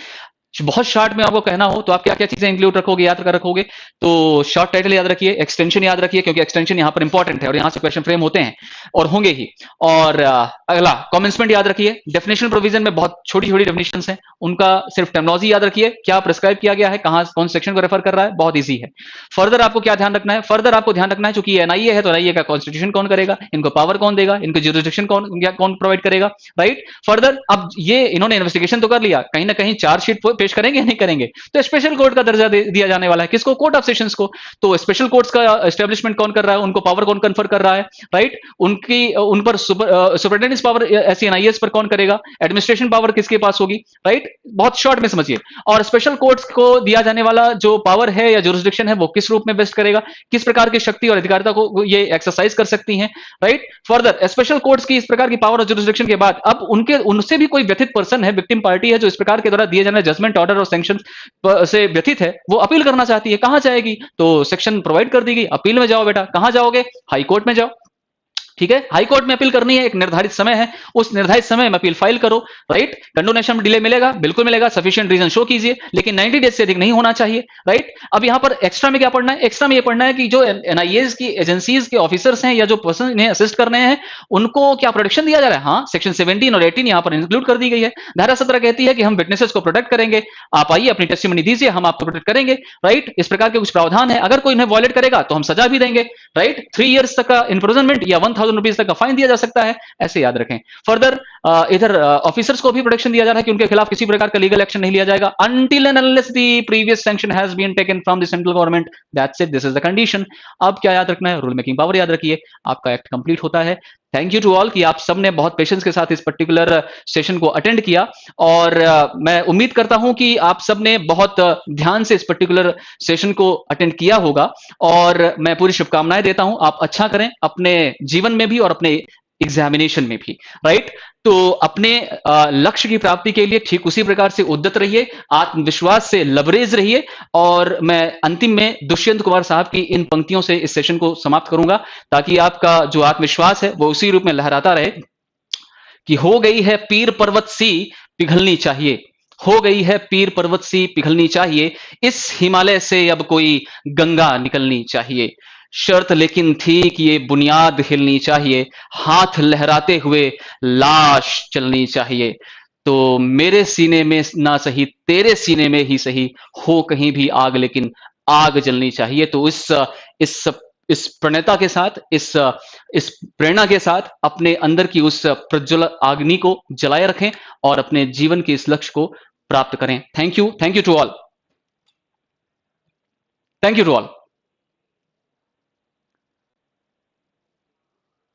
बहुत शॉर्ट में आपको कहना हो तो आप क्या क्या चीजें इंक्लूड रखोगे, याद कर रखोगे? तो शॉर्ट टाइटल याद रखिए, एक्सटेंशन याद रखिए, क्योंकि एक्सटेंशन यहां पर इंपॉर्टेंट है और यहां से क्वेश्चन फ्रेम होते हैं और होंगे ही। और अगला कमेंसमेंट याद रखिए। डेफिनेशन प्रोविजन में बहुत छोटी छोटी डेफिनेशंस हैं, उनका सिर्फ टर्मिनोलॉजी याद रखिए, क्या प्रिस्क्राइब किया गया है, कहां कौन सेक्शन को रेफर कर रहा है, बहुत ईजी है। फर्दर आपको क्या ध्यान रखना है? फर्दर आपको ध्यान रखना है, चूंकि एनआईए है तो एनआईए का कॉन्स्टिट्यूशन कौन करेगा, इनको पावर कौन देगा, इनको ज्यूरिसडिक्शन कौन प्रोवाइड करेगा, राइट? फर्दर अब ये इन्होंने इन्वेस्टिगेशन तो कर लिया, कहीं ना कहीं चार्जशीट पेश करेंगे या नहीं करेंगे? तो स्पेशल कोर्ट का दर्जा दिया जाने वाला है, किसको? कोर्ट ऑफ सेशंस को। तो स्पेशल कोर्ट्स का एस्टेब्लिशमेंट कौन कर रहा है, उनको पावर कौन कन्फर कर रहा है, राइट? उन पर सुपरिटेंडेंस पावर एसएनआईएस पर कौन करेगा, एडमिनिस्ट्रेशन पावर किसके पास होगी, राइट? बहुत शॉर्ट में समझिए। और स्पेशल कोर्ट्स को दिया जाने वाला जो पावर है या जुरिसडिक्शन है वो किस रूप में वेस्ट करेगा, किस प्रकार की शक्ति और अधिकारिता को ये एक्सरसाइज कर सकती हैं, राइट? फर्दर स्पेशल कोर्ट्स की इस प्रकार की पावर और जुरिसडिक्शन के बाद अब उनसे भी कोई व्यथित पर्सन है, विक्टिम पार्टी है, जो इस प्रकार के द्वारा दिए जाने जजमेंट ऑर्डर और सैंक्शन से व्यथित है, वो अपील करना चाहती है, कहां जाएगी? तो सेक्शन प्रोवाइड कर दी गई, अपील में जाओ बेटा। कहां जाओगे? हाई कोर्ट में जाओ। ठीक है, हाई कोर्ट में अपील करनी है, एक निर्धारित समय है, उस निर्धारित समय में अपील फाइल करो, राइट? कंडोनेशन में डिले मिलेगा, बिल्कुल मिलेगा, सफिशिएंट रीजन शो कीजिए, लेकिन 90 डेज से अधिक नहीं होना चाहिए, राइट? अब यहां पर एक्स्ट्रा में क्या पढ़ना है? एक्स्ट्रा में ये पढ़ना है कि जो एनआईएस की एजेंसीज के ऑफिसर्स हैं या जो पर्सन इन्हें असिस्ट कर रहे हैं, उनको क्या प्रोटेक्शन दिया जा रहा है? हाँ, सेक्शन 17 और 18 यहां पर इंक्लूड कर दी गई है। धारा 17 कहती है कि हम विटनेसेस को प्रोटेक्ट करेंगे, आप आइए अपनी टेस्टिमनी दीजिए, हम आपको प्रोटेक्ट करेंगे, राइट? इस प्रकार के कुछ प्रावधान है। अगर कोई इन्हें वॉयलेट करेगा तो हम सजा भी देंगे, राइट? 3 ईयर्स तक का इम्प्रिजनमेंट या 1000 रुपीज तक का फाइन दिया जा सकता है, ऐसे याद रखें। फर्दर इधर ऑफिसर्स को भी प्रोटेक्शन दिया जा रहा है कि उनके खिलाफ किसी प्रकार का लीगल एक्शन नहीं लिया जाएगा until and unless the previous sanction has been taken from the central government, that's it, this is the condition। अब क्या याद रखना है? रूल मेकिंग पावर याद रखिए, आपका एक्ट कंप्लीट होता है। थैंक यू टू ऑल कि आप सबने बहुत पेशेंस के साथ इस पर्टिकुलर सेशन को अटेंड किया, और मैं उम्मीद करता हूं कि आप सबने बहुत ध्यान से इस पर्टिकुलर सेशन को अटेंड किया होगा, और मैं पूरी शुभकामनाएं देता हूं। आप अच्छा करें अपने जीवन में भी और अपने एग्जामिनेशन में भी, राइट? तो अपने लक्ष्य की प्राप्ति के लिए ठीक उसी प्रकार से उद्यत रहिए, आत्मविश्वास से लबरेज रहिए। और मैं अंतिम में दुष्यंत कुमार साहब की इन पंक्तियों से इस सेशन को समाप्त करूंगा, ताकि आपका जो आत्मविश्वास है वो उसी रूप में लहराता रहे कि हो गई है पीर पर्वत सी पिघलनी चाहिए, हो गई है पीर पर्वत सी पिघलनी चाहिए, इस हिमालय से अब कोई गंगा निकलनी चाहिए। शर्त लेकिन थी कि ये बुनियाद हिलनी चाहिए, हाथ लहराते हुए लाश चलनी चाहिए। तो मेरे सीने में ना सही, तेरे सीने में ही सही, हो कहीं भी आग लेकिन आग जलनी चाहिए। तो इस इस प्रणयता के साथ, इस प्रेरणा के साथ अपने अंदर की उस प्रज्वल अग्नि को जलाए रखें और अपने जीवन के इस लक्ष्य को प्राप्त करें। Thank you to all, thank you to all.